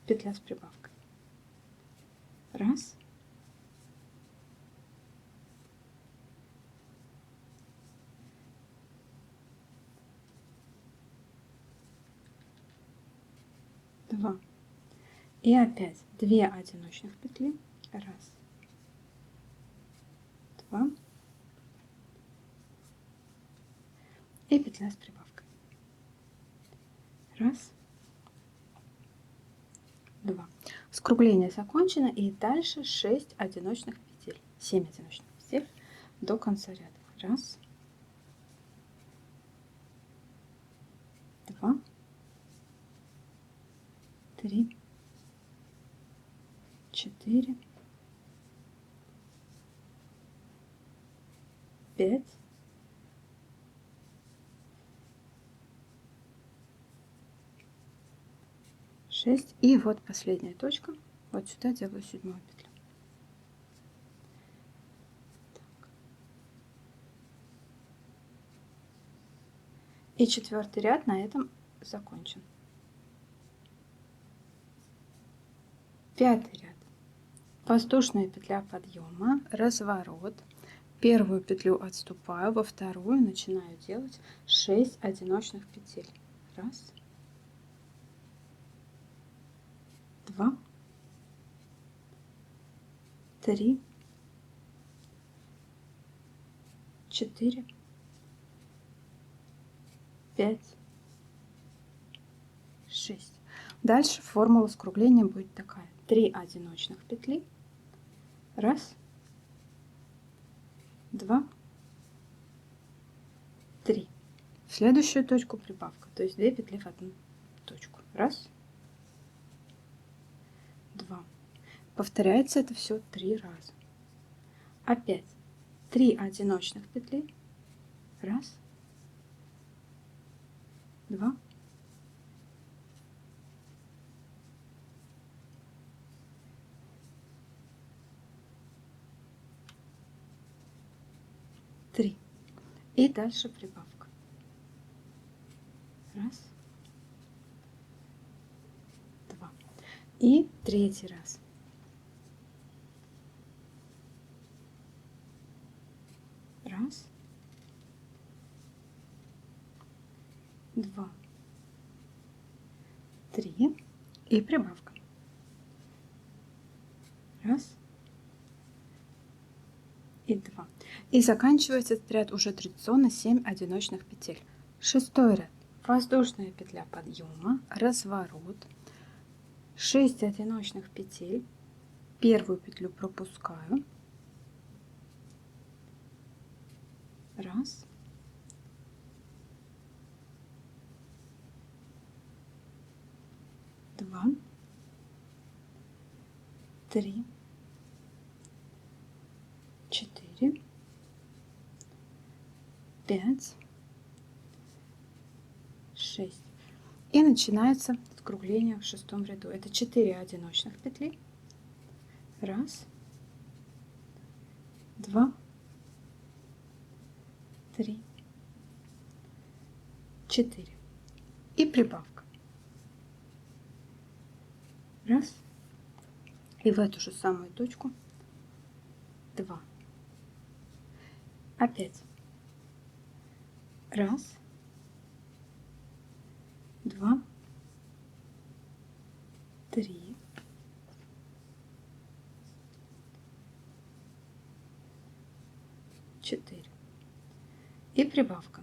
петля с прибавкой. Раз. Два. И опять 2 одиночных петли. Раз. Два. И петля с прибавкой. Раз. Два. Скругление закончено, и дальше 6 одиночных петель. 7 одиночных петель до конца ряда. Раз. Два. Три. 4. 5. 6. И вот последняя точка. Вот сюда делаю 7-ю петлю. Так. И 4-й ряд на этом закончен. 5-й ряд. Воздушная петля подъема, разворот. Первую петлю отступаю, во вторую начинаю делать 6 одиночных петель. Раз. Два. Три. 4. 5. 6. Дальше формула скругления будет такая. 3 одиночных петли. Раз. Два. Три. В следующую точку прибавка, то есть 2 петли в одну точку. Раз. Два. Повторяется это все 3 раза. Опять 3 одиночных петли. Раз, два, три. И дальше прибавка. Раз, два. И третий раз. Раз, два, три. И прибавка. Раз и два. И заканчивается этот ряд уже традиционно 7 одиночных петель. Шестой ряд. Воздушная петля подъема, разворот, 6 одиночных петель. Первую петлю пропускаю. Раз. Два. Три. 4, 5, 6. И начинается скругление в шестом ряду. Это 4 одиночных петли. Раз, два, три, 4. И прибавка. Раз. И в эту же самую точку 2. Опять. Раз, два, три, 4. И прибавка.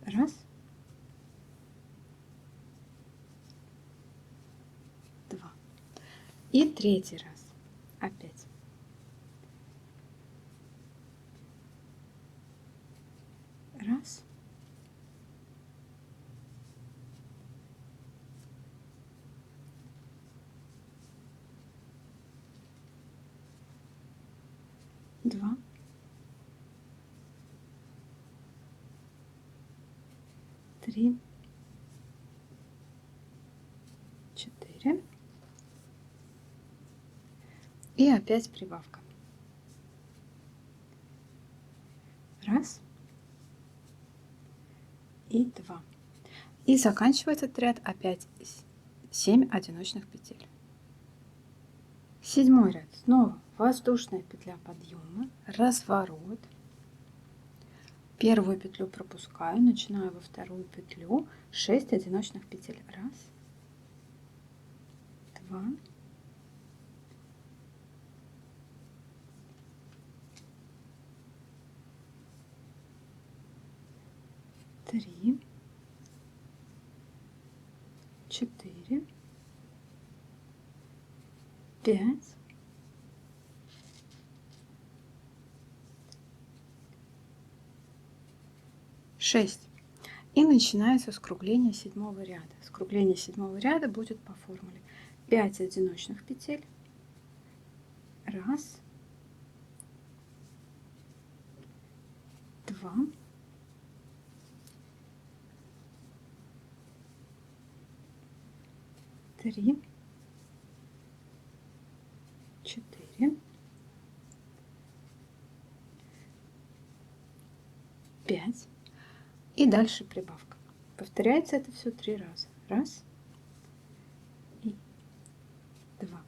Раз, два. И третий раз. Опять. Раз. Два. Три. 4. И опять прибавка. Раз. И 2. И заканчивается этот ряд опять 7 одиночных петель. Седьмой ряд. Снова воздушная петля подъема, разворот. Первую петлю пропускаю, начинаю во вторую петлю, 6 одиночных петель. Раз, два, три, 4, 5, 6. И начинается скругление седьмого ряда. Скругление седьмого ряда будет по формуле 5 одиночных петель. Раз, два, три, 4, 5. И дальше прибавка. Повторяется это все 3 раза. Раз и два.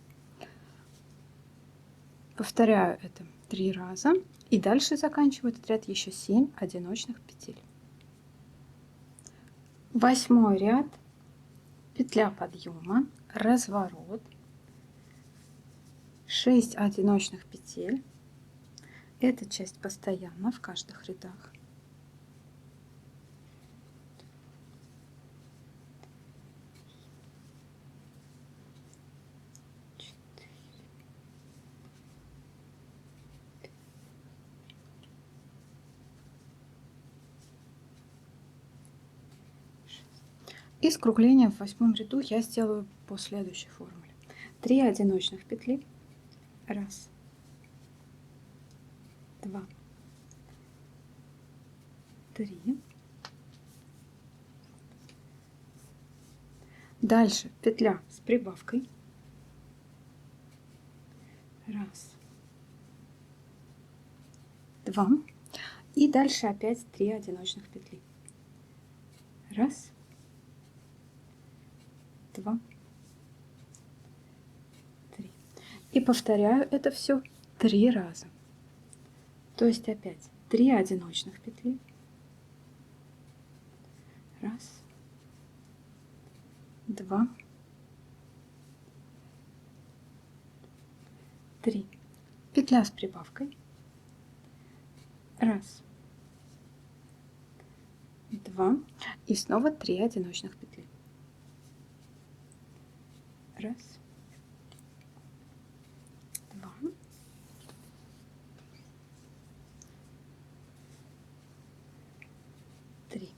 Повторяю это 3 раза. И дальше заканчиваю этот ряд еще 7 одиночных петель. Восьмой ряд. Петля подъема, разворот, 6 одиночных петель. Эта часть постоянно в каждых рядах. И скругление в восьмом ряду я сделаю по следующей формуле. 3 одиночных петли. Раз, два, три. Дальше петля с прибавкой. Раз, два. И дальше опять 3 одиночных петли. Раз, два, три. И повторяю это все 3 раза. То есть опять 3 одиночных петли. Раз, два, три. Петля с прибавкой. Раз, два. И снова 3 одиночных петли. Раз, два, три.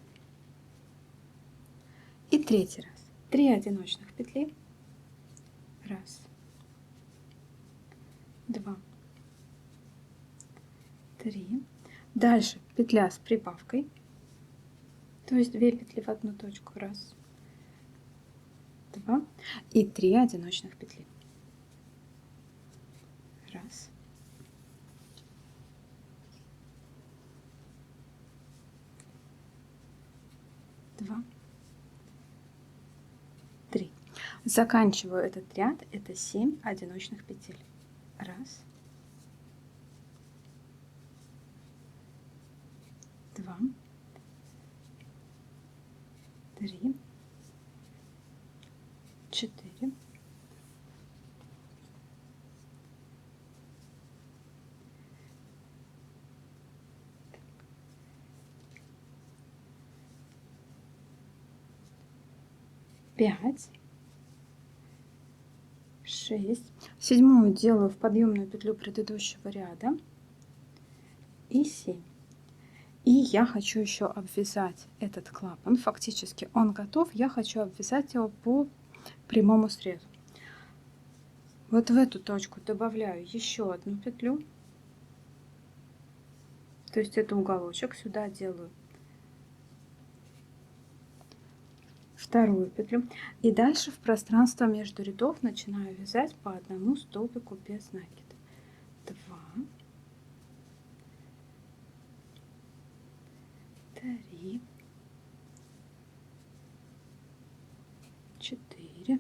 И третий раз. 3 одиночных петли. Раз, два, три. Дальше петля с прибавкой. То есть 2 петли в одну точку. Раз, два. И 3 одиночных петли. Раз, два, три. Заканчиваю этот ряд. Это 7 одиночных петель. Раз, два, три, 4, 5, 6. Седьмую делаю в подъемную петлю предыдущего ряда. И 7. И я хочу еще обвязать этот клапан. Фактически он готов. Я хочу обвязать его по прямому срезу. Вот в эту точку добавляю еще одну петлю. То есть это уголочек. Сюда делаю вторую петлю. И дальше в пространство между рядов начинаю вязать по одному столбику без накида. 2, 3, 4,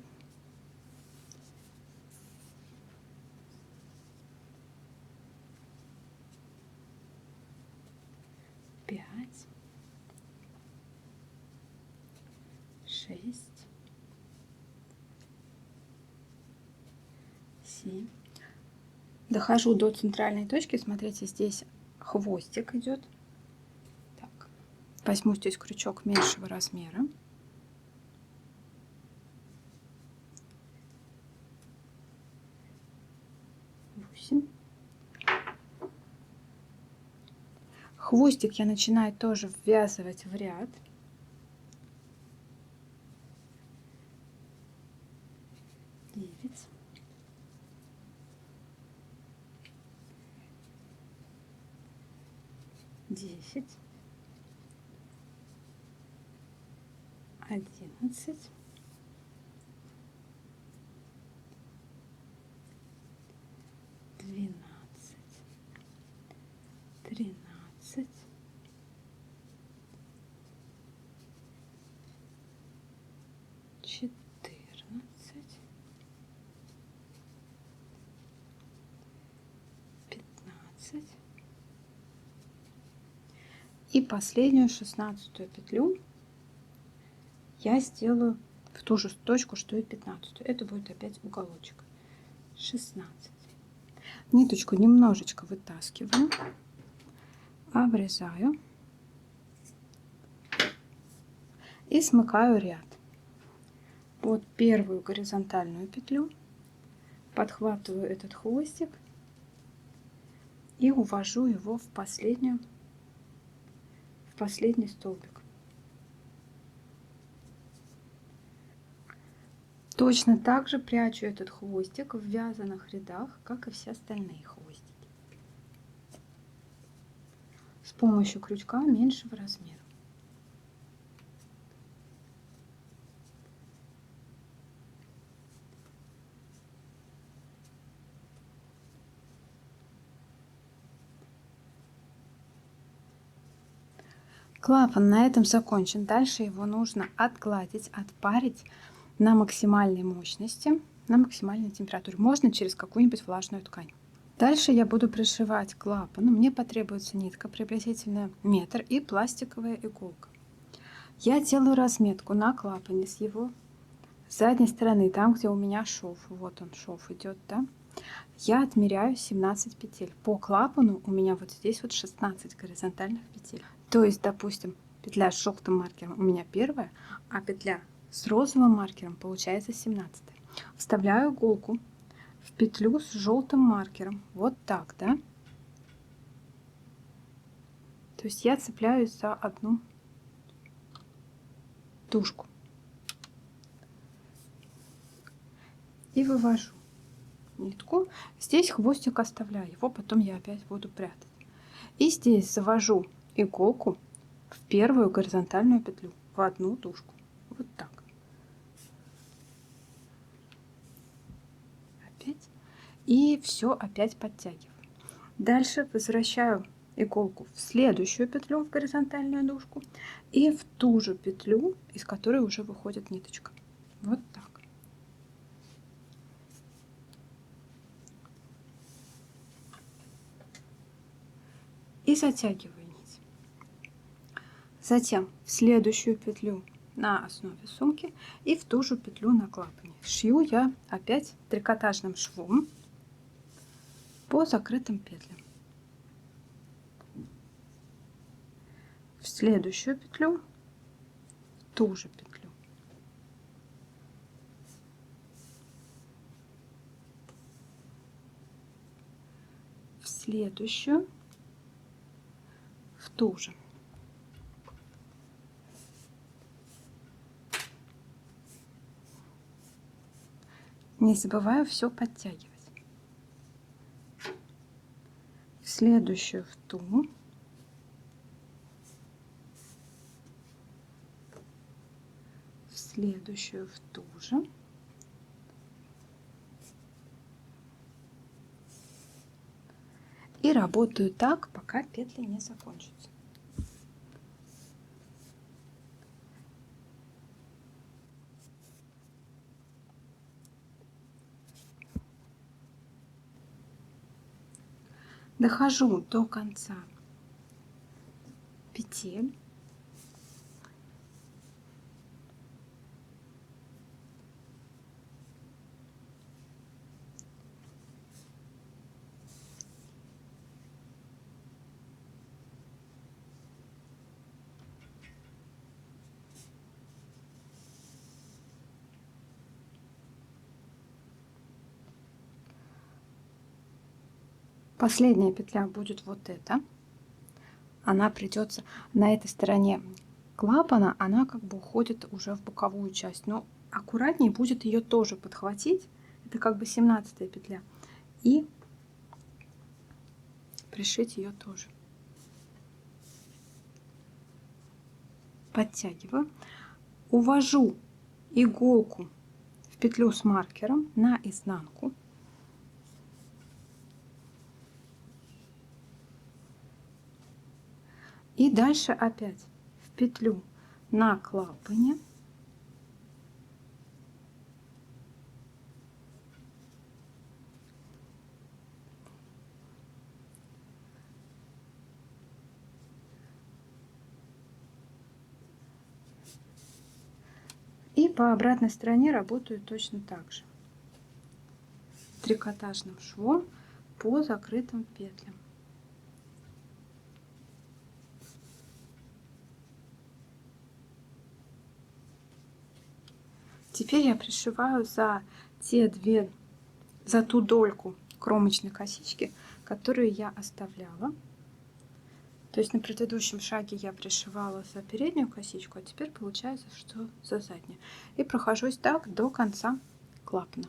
5, 6, 7. Дохожу до центральной точки. Смотрите, здесь хвостик идет. Так. Возьму здесь крючок меньшего размера. Хвостик я начинаю тоже ввязывать в ряд. Девять, 10, 11, 12, 13, 14, 15 и последнюю 16-ю петлю я сделаю в ту же точку, что и 15-ю. Это будет опять уголочек. 16. Ниточку немножечко вытаскиваю, обрезаю и смыкаю ряд. Под первую горизонтальную петлю подхватываю этот хвостик и увожу его в последний столбик. Точно так же прячу этот хвостик в вязаных рядах, как и все остальные хвостики. С помощью крючка меньшего размера. Клапан на этом закончен. Дальше его нужно отгладить, отпарить на максимальной мощности, на максимальной температуре. Можно через какую-нибудь влажную ткань. Дальше я буду пришивать клапан. Мне потребуется нитка приблизительно метр и пластиковая иголка. Я делаю разметку на клапане с его задней стороны, там, где у меня шов. Вот он, шов идет, да? Я отмеряю 17 петель. По клапану у меня вот здесь вот 16 горизонтальных петель. То есть, допустим, петля с желтым маркером у меня первая, а петля с розовым маркером получается 17. Вставляю иголку в петлю с желтым маркером. Вот так, да? То есть я цепляюсь за одну тушку. И вывожу нитку. Здесь хвостик оставляю, его потом я опять буду прятать. И здесь завожу иголку в первую горизонтальную петлю, в одну тушку. Вот так. Опять. И все опять подтягиваю. Дальше возвращаю иголку в следующую петлю, в горизонтальную дужку, и в ту же петлю, из которой уже выходит ниточка. Вот так. И затягиваю нить. Затем в следующую петлю на основе сумки и в ту же петлю на клапане. Шью я опять трикотажным швом по закрытым петлям. В следующую петлю, в ту же петлю. В следующую, в ту же. Не забываю все подтягивать. В следующую, в ту. В следующую, в ту же. И работаю так, пока петли не закончатся. Дохожу до конца петель. Последняя петля будет вот эта. Она придется на этой стороне клапана, она как бы уходит уже в боковую часть. Но аккуратнее будет ее тоже подхватить. Это как бы 17-я петля. И пришить ее тоже. Подтягиваю. Увожу иголку в петлю с маркером на изнанку. И дальше опять в петлю на клапане. И по обратной стороне работаю точно так же. Трикотажным швом по закрытым петлям. Теперь я пришиваю за ту дольку кромочной косички, которую я оставляла. То есть на предыдущем шаге я пришивала за переднюю косичку, а теперь получается, что за заднюю. И прохожусь так до конца клапана.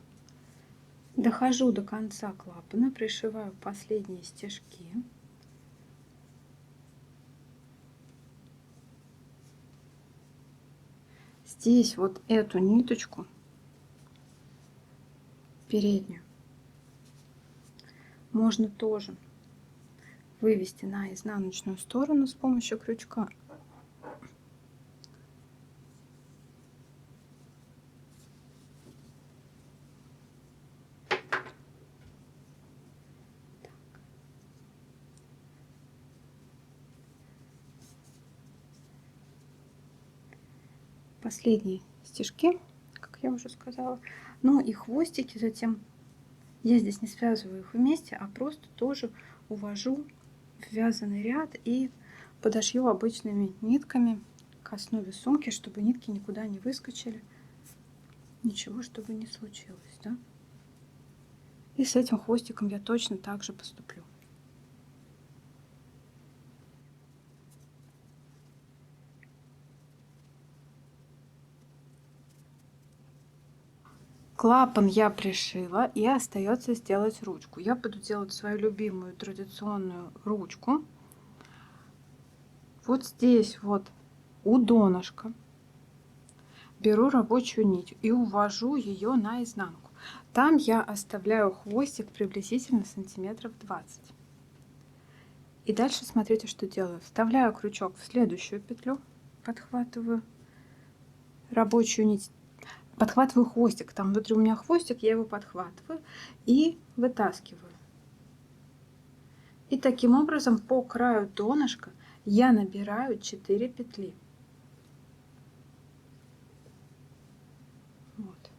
Дохожу до конца клапана, пришиваю последние стежки. Здесь вот эту ниточку переднюю можно тоже вывести на изнаночную сторону с помощью крючка. Последние стежки, как я уже сказала, ну и хвостики затем. Я здесь не связываю их вместе, а просто тоже увожу в вязаный ряд и подошью обычными нитками к основе сумки, чтобы нитки никуда не выскочили, ничего чтобы не случилось, да? И с этим хвостиком я точно так же поступлю. Клапан я пришила, и остается сделать ручку. Я буду делать свою любимую традиционную ручку. Вот здесь вот у донышка беру рабочую нить и увожу ее наизнанку. Там я оставляю хвостик приблизительно сантиметров 20. И дальше смотрите, что делаю. Вставляю крючок в следующую петлю, подхватываю рабочую нить, подхватываю хвостик. Там внутри у меня хвостик, я его подхватываю и вытаскиваю. И таким образом по краю донышка я набираю 4 петли. Вот.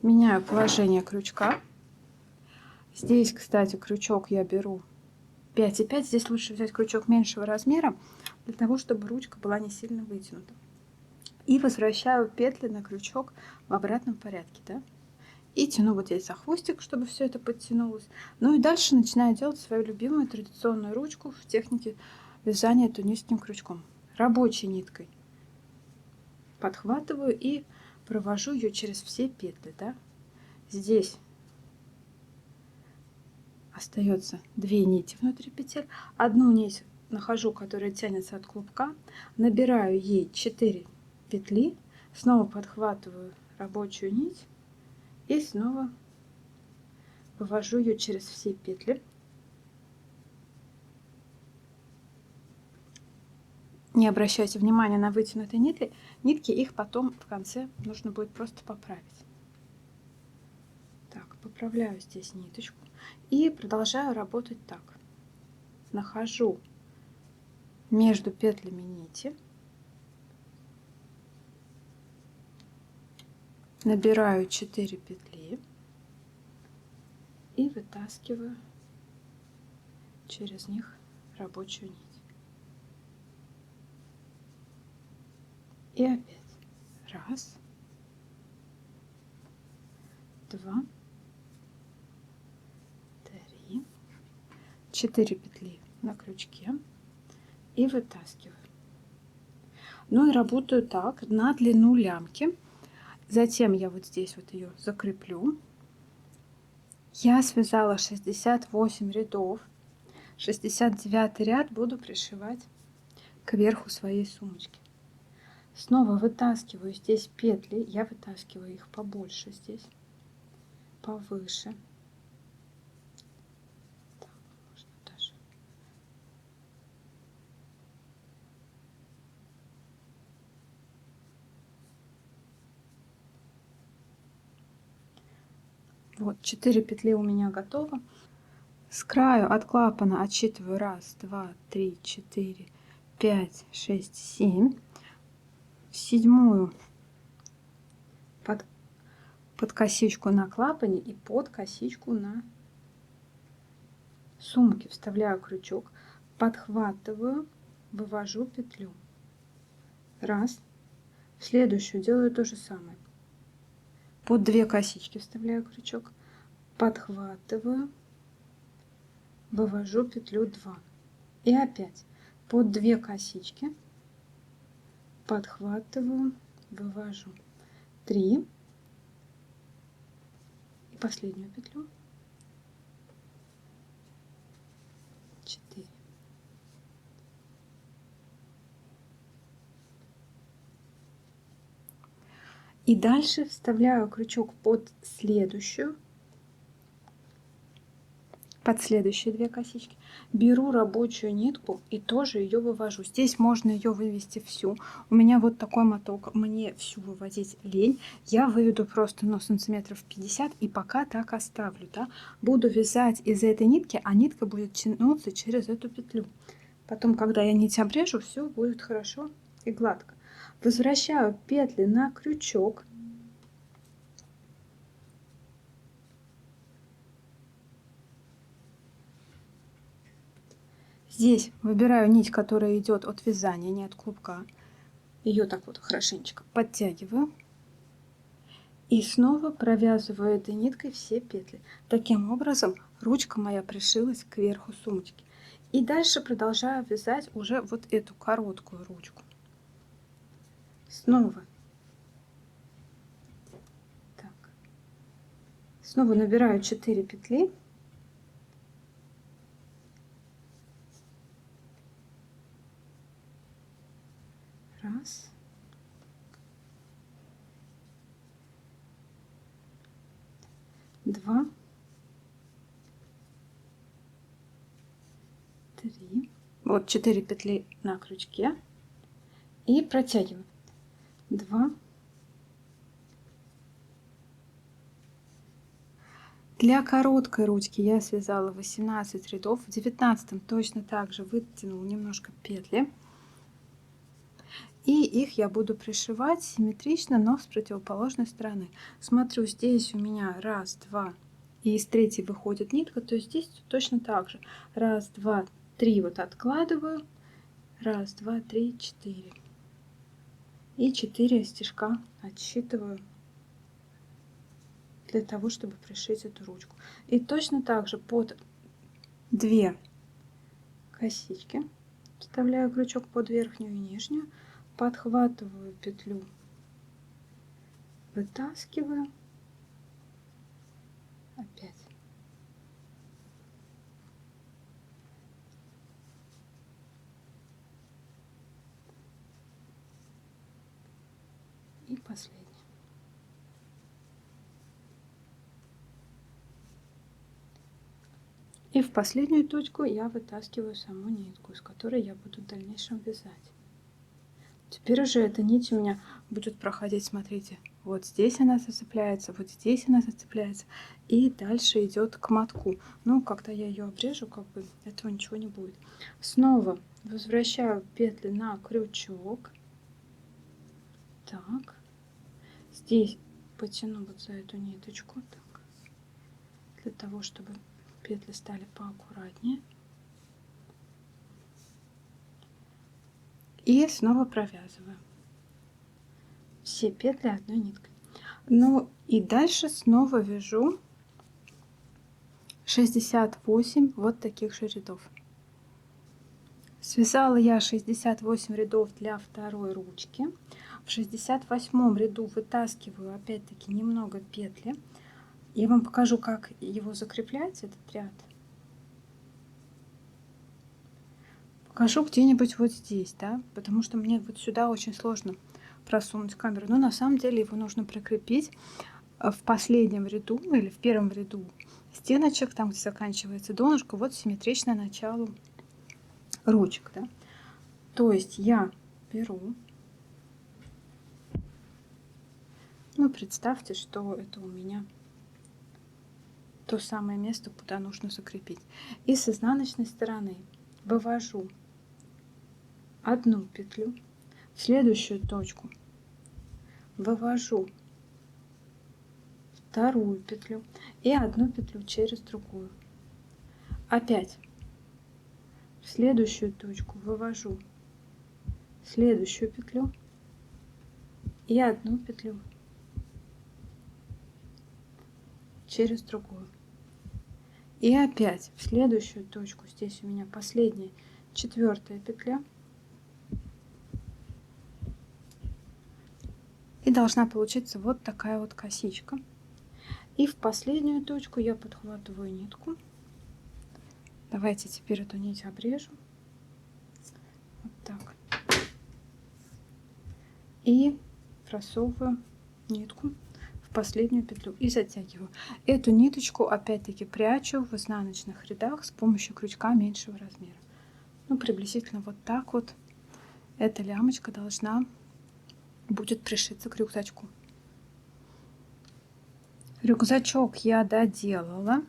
Меняю положение крючка. Здесь, кстати, крючок я беру 5,5. Здесь лучше взять крючок меньшего размера, для того, чтобы ручка была не сильно вытянута. И возвращаю петли на крючок в обратном порядке, да? И тяну вот здесь за хвостик, чтобы все это подтянулось. Ну и дальше начинаю делать свою любимую традиционную ручку в технике вязания тунисским крючком. Рабочей ниткой подхватываю и провожу ее через все петли, да? Здесь остается 2 нити внутри петель. Одну нить нахожу, которая тянется от клубка, набираю ей 4 петли, снова подхватываю рабочую нить и снова вывожу ее через все петли. Не обращайте внимания на вытянутые нитки, их потом в конце нужно будет просто поправить. Так, поправляю здесь ниточку и продолжаю работать так. Нахожу между петлями нити, набираю 4 петли и вытаскиваю через них рабочую нить. И опять 1, 2, 3, 4 петли на крючке и вытаскиваю. Ну и работаю так на длину лямки. Затем я вот здесь вот ее закреплю. Я связала 68 рядов. 69 ряд буду пришивать к верху своей сумочки. Снова вытаскиваю здесь петли. Я вытаскиваю их побольше здесь, повыше. Так, можно даже. Вот 4 петли у меня готово. С краю от клапана отсчитываю 1, 2, 3, 4, 5, 6, 7. В 7-ю под косичку на клапане и под косичку на сумке вставляю крючок, подхватываю, вывожу петлю. 1. В следующую делаю то же самое. Под 2 косички вставляю крючок, подхватываю, вывожу петлю 2. И опять под 2 косички подхватываю, вывожу 3 и последнюю петлю 4. И дальше вставляю крючок под следующие 2 косички, беру рабочую нитку и тоже ее вывожу. Здесь можно ее вывести всю. У меня вот такой моток, мне всю выводить лень. Я выведу просто, ну, сантиметров 50 и пока так оставлю, да. Буду вязать из этой нитки, а нитка будет тянуться через эту петлю. Потом, когда я нить обрежу, все будет хорошо и гладко. Возвращаю петли на крючок. Здесь выбираю нить, которая идет от вязания, не от клубка. Ее так вот хорошенечко подтягиваю. И снова провязываю этой ниткой все петли. Таким образом ручка моя пришилась к верху сумочки. И дальше продолжаю вязать уже вот эту короткую ручку. Снова. Так. Снова набираю 4 петли. Раз. Два. 3. Вот 4 петли на крючке. И протягиваю. 2. Для короткой ручки я связала 18 рядов. В 19 точно так же вытянула немножко петли. И их я буду пришивать симметрично, но с противоположной стороны. Смотрю, здесь у меня 1, 2, и из 3 выходит нитка, то есть здесь точно так же. 1, 2, 3 вот откладываю. 1, 2, 3, 4. И 4 стежка отсчитываю для того, чтобы пришить эту ручку. И точно так же под 2 косички вставляю крючок под верхнюю и нижнюю, подхватываю петлю, вытаскиваю, опять и последний. И в последнюю точку я вытаскиваю саму нитку, с которой я буду в дальнейшем вязать. Теперь уже эта нить у меня будет проходить, смотрите, вот здесь она зацепляется, вот здесь она зацепляется, и дальше идет к мотку. Ну, когда я ее обрежу, как бы этого ничего не будет. Снова возвращаю петли на крючок. Так, здесь потяну вот за эту ниточку, так, для того, чтобы петли стали поаккуратнее. И снова провязываю все петли одной ниткой. Ну и дальше снова вяжу 68 вот таких же рядов. Связала я 68 рядов для второй ручки. В 68 ряду вытаскиваю опять-таки немного петли. Я вам покажу, как его закреплять, этот ряд. Покажу где-нибудь вот здесь, да, потому что мне вот сюда очень сложно просунуть камеру. Но на самом деле его нужно прикрепить в последнем ряду или в первом ряду стеночек, там, где заканчивается донышко, вот симметрично началу ручек, да. То есть я беру, ну, представьте, что это у меня то самое место, куда нужно закрепить. И с изнаночной стороны вывожу одну петлю, в следующую точку вывожу вторую петлю и одну петлю через другую. Опять в следующую точку вывожу следующую петлю и одну петлю через другую. И опять в следующую точку, здесь у меня последняя 4-я петля, И должна получиться вот такая вот косичка. И в последнюю точку я подхватываю нитку. Давайте теперь эту нить обрежу. Вот так. И просовываю нитку в последнюю петлю и затягиваю. Эту ниточку опять-таки прячу в изнаночных рядах с помощью крючка меньшего размера. Ну, приблизительно вот так вот эта лямочка должна будет пришиться к рюкзачку. Рюкзачок я доделала,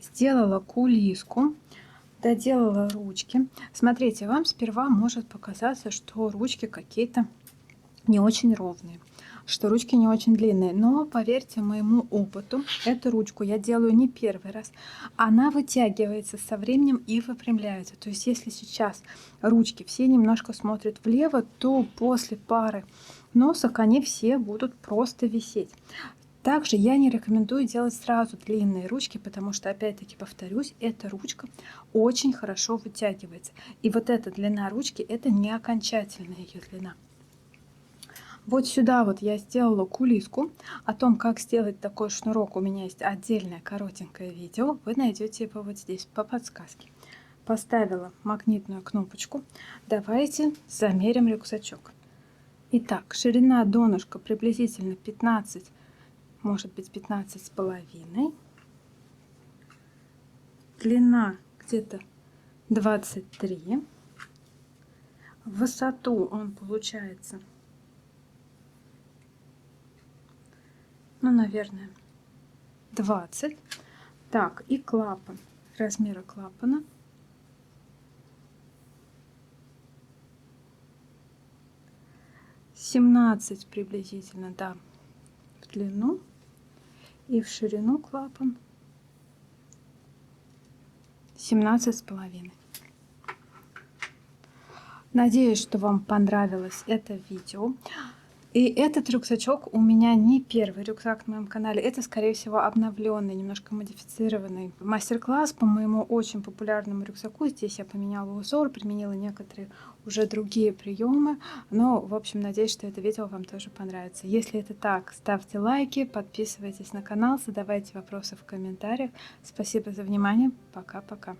сделала кулиску, доделала ручки. Смотрите, вам сперва может показаться, что ручки какие-то не очень ровные, что ручки не очень длинные, но поверьте моему опыту, эту ручку я делаю не первый раз, она вытягивается со временем и выпрямляется. То есть если сейчас ручки все немножко смотрят влево, то после пары носок они все будут просто висеть. Также я не рекомендую делать сразу длинные ручки, потому что, опять-таки, повторюсь, эта ручка очень хорошо вытягивается. И вот эта длина ручки, это не окончательная ее длина. Вот сюда вот я сделала кулиску. О том, как сделать такой шнурок, у меня есть отдельное коротенькое видео. Вы найдете его вот здесь по подсказке. Поставила магнитную кнопочку. Давайте замерим рюкзачок. Итак, ширина донышка приблизительно 15, может быть 15,5. Длина где-то 23. В высоту он получается, ну, наверное, 20. Так, и клапан. Размера клапана. «17» приблизительно, да, в длину. И в ширину клапан 17,5. Надеюсь, что вам понравилось это видео. И этот рюкзачок у меня не первый рюкзак на моем канале. Это, скорее всего, обновленный, немножко модифицированный мастер-класс по моему очень популярному рюкзаку. Здесь я поменяла узор, применила некоторые уже другие приемы. Но, в общем, надеюсь, что это видео вам тоже понравится. Если это так, ставьте лайки, подписывайтесь на канал, задавайте вопросы в комментариях. Спасибо за внимание. Пока-пока.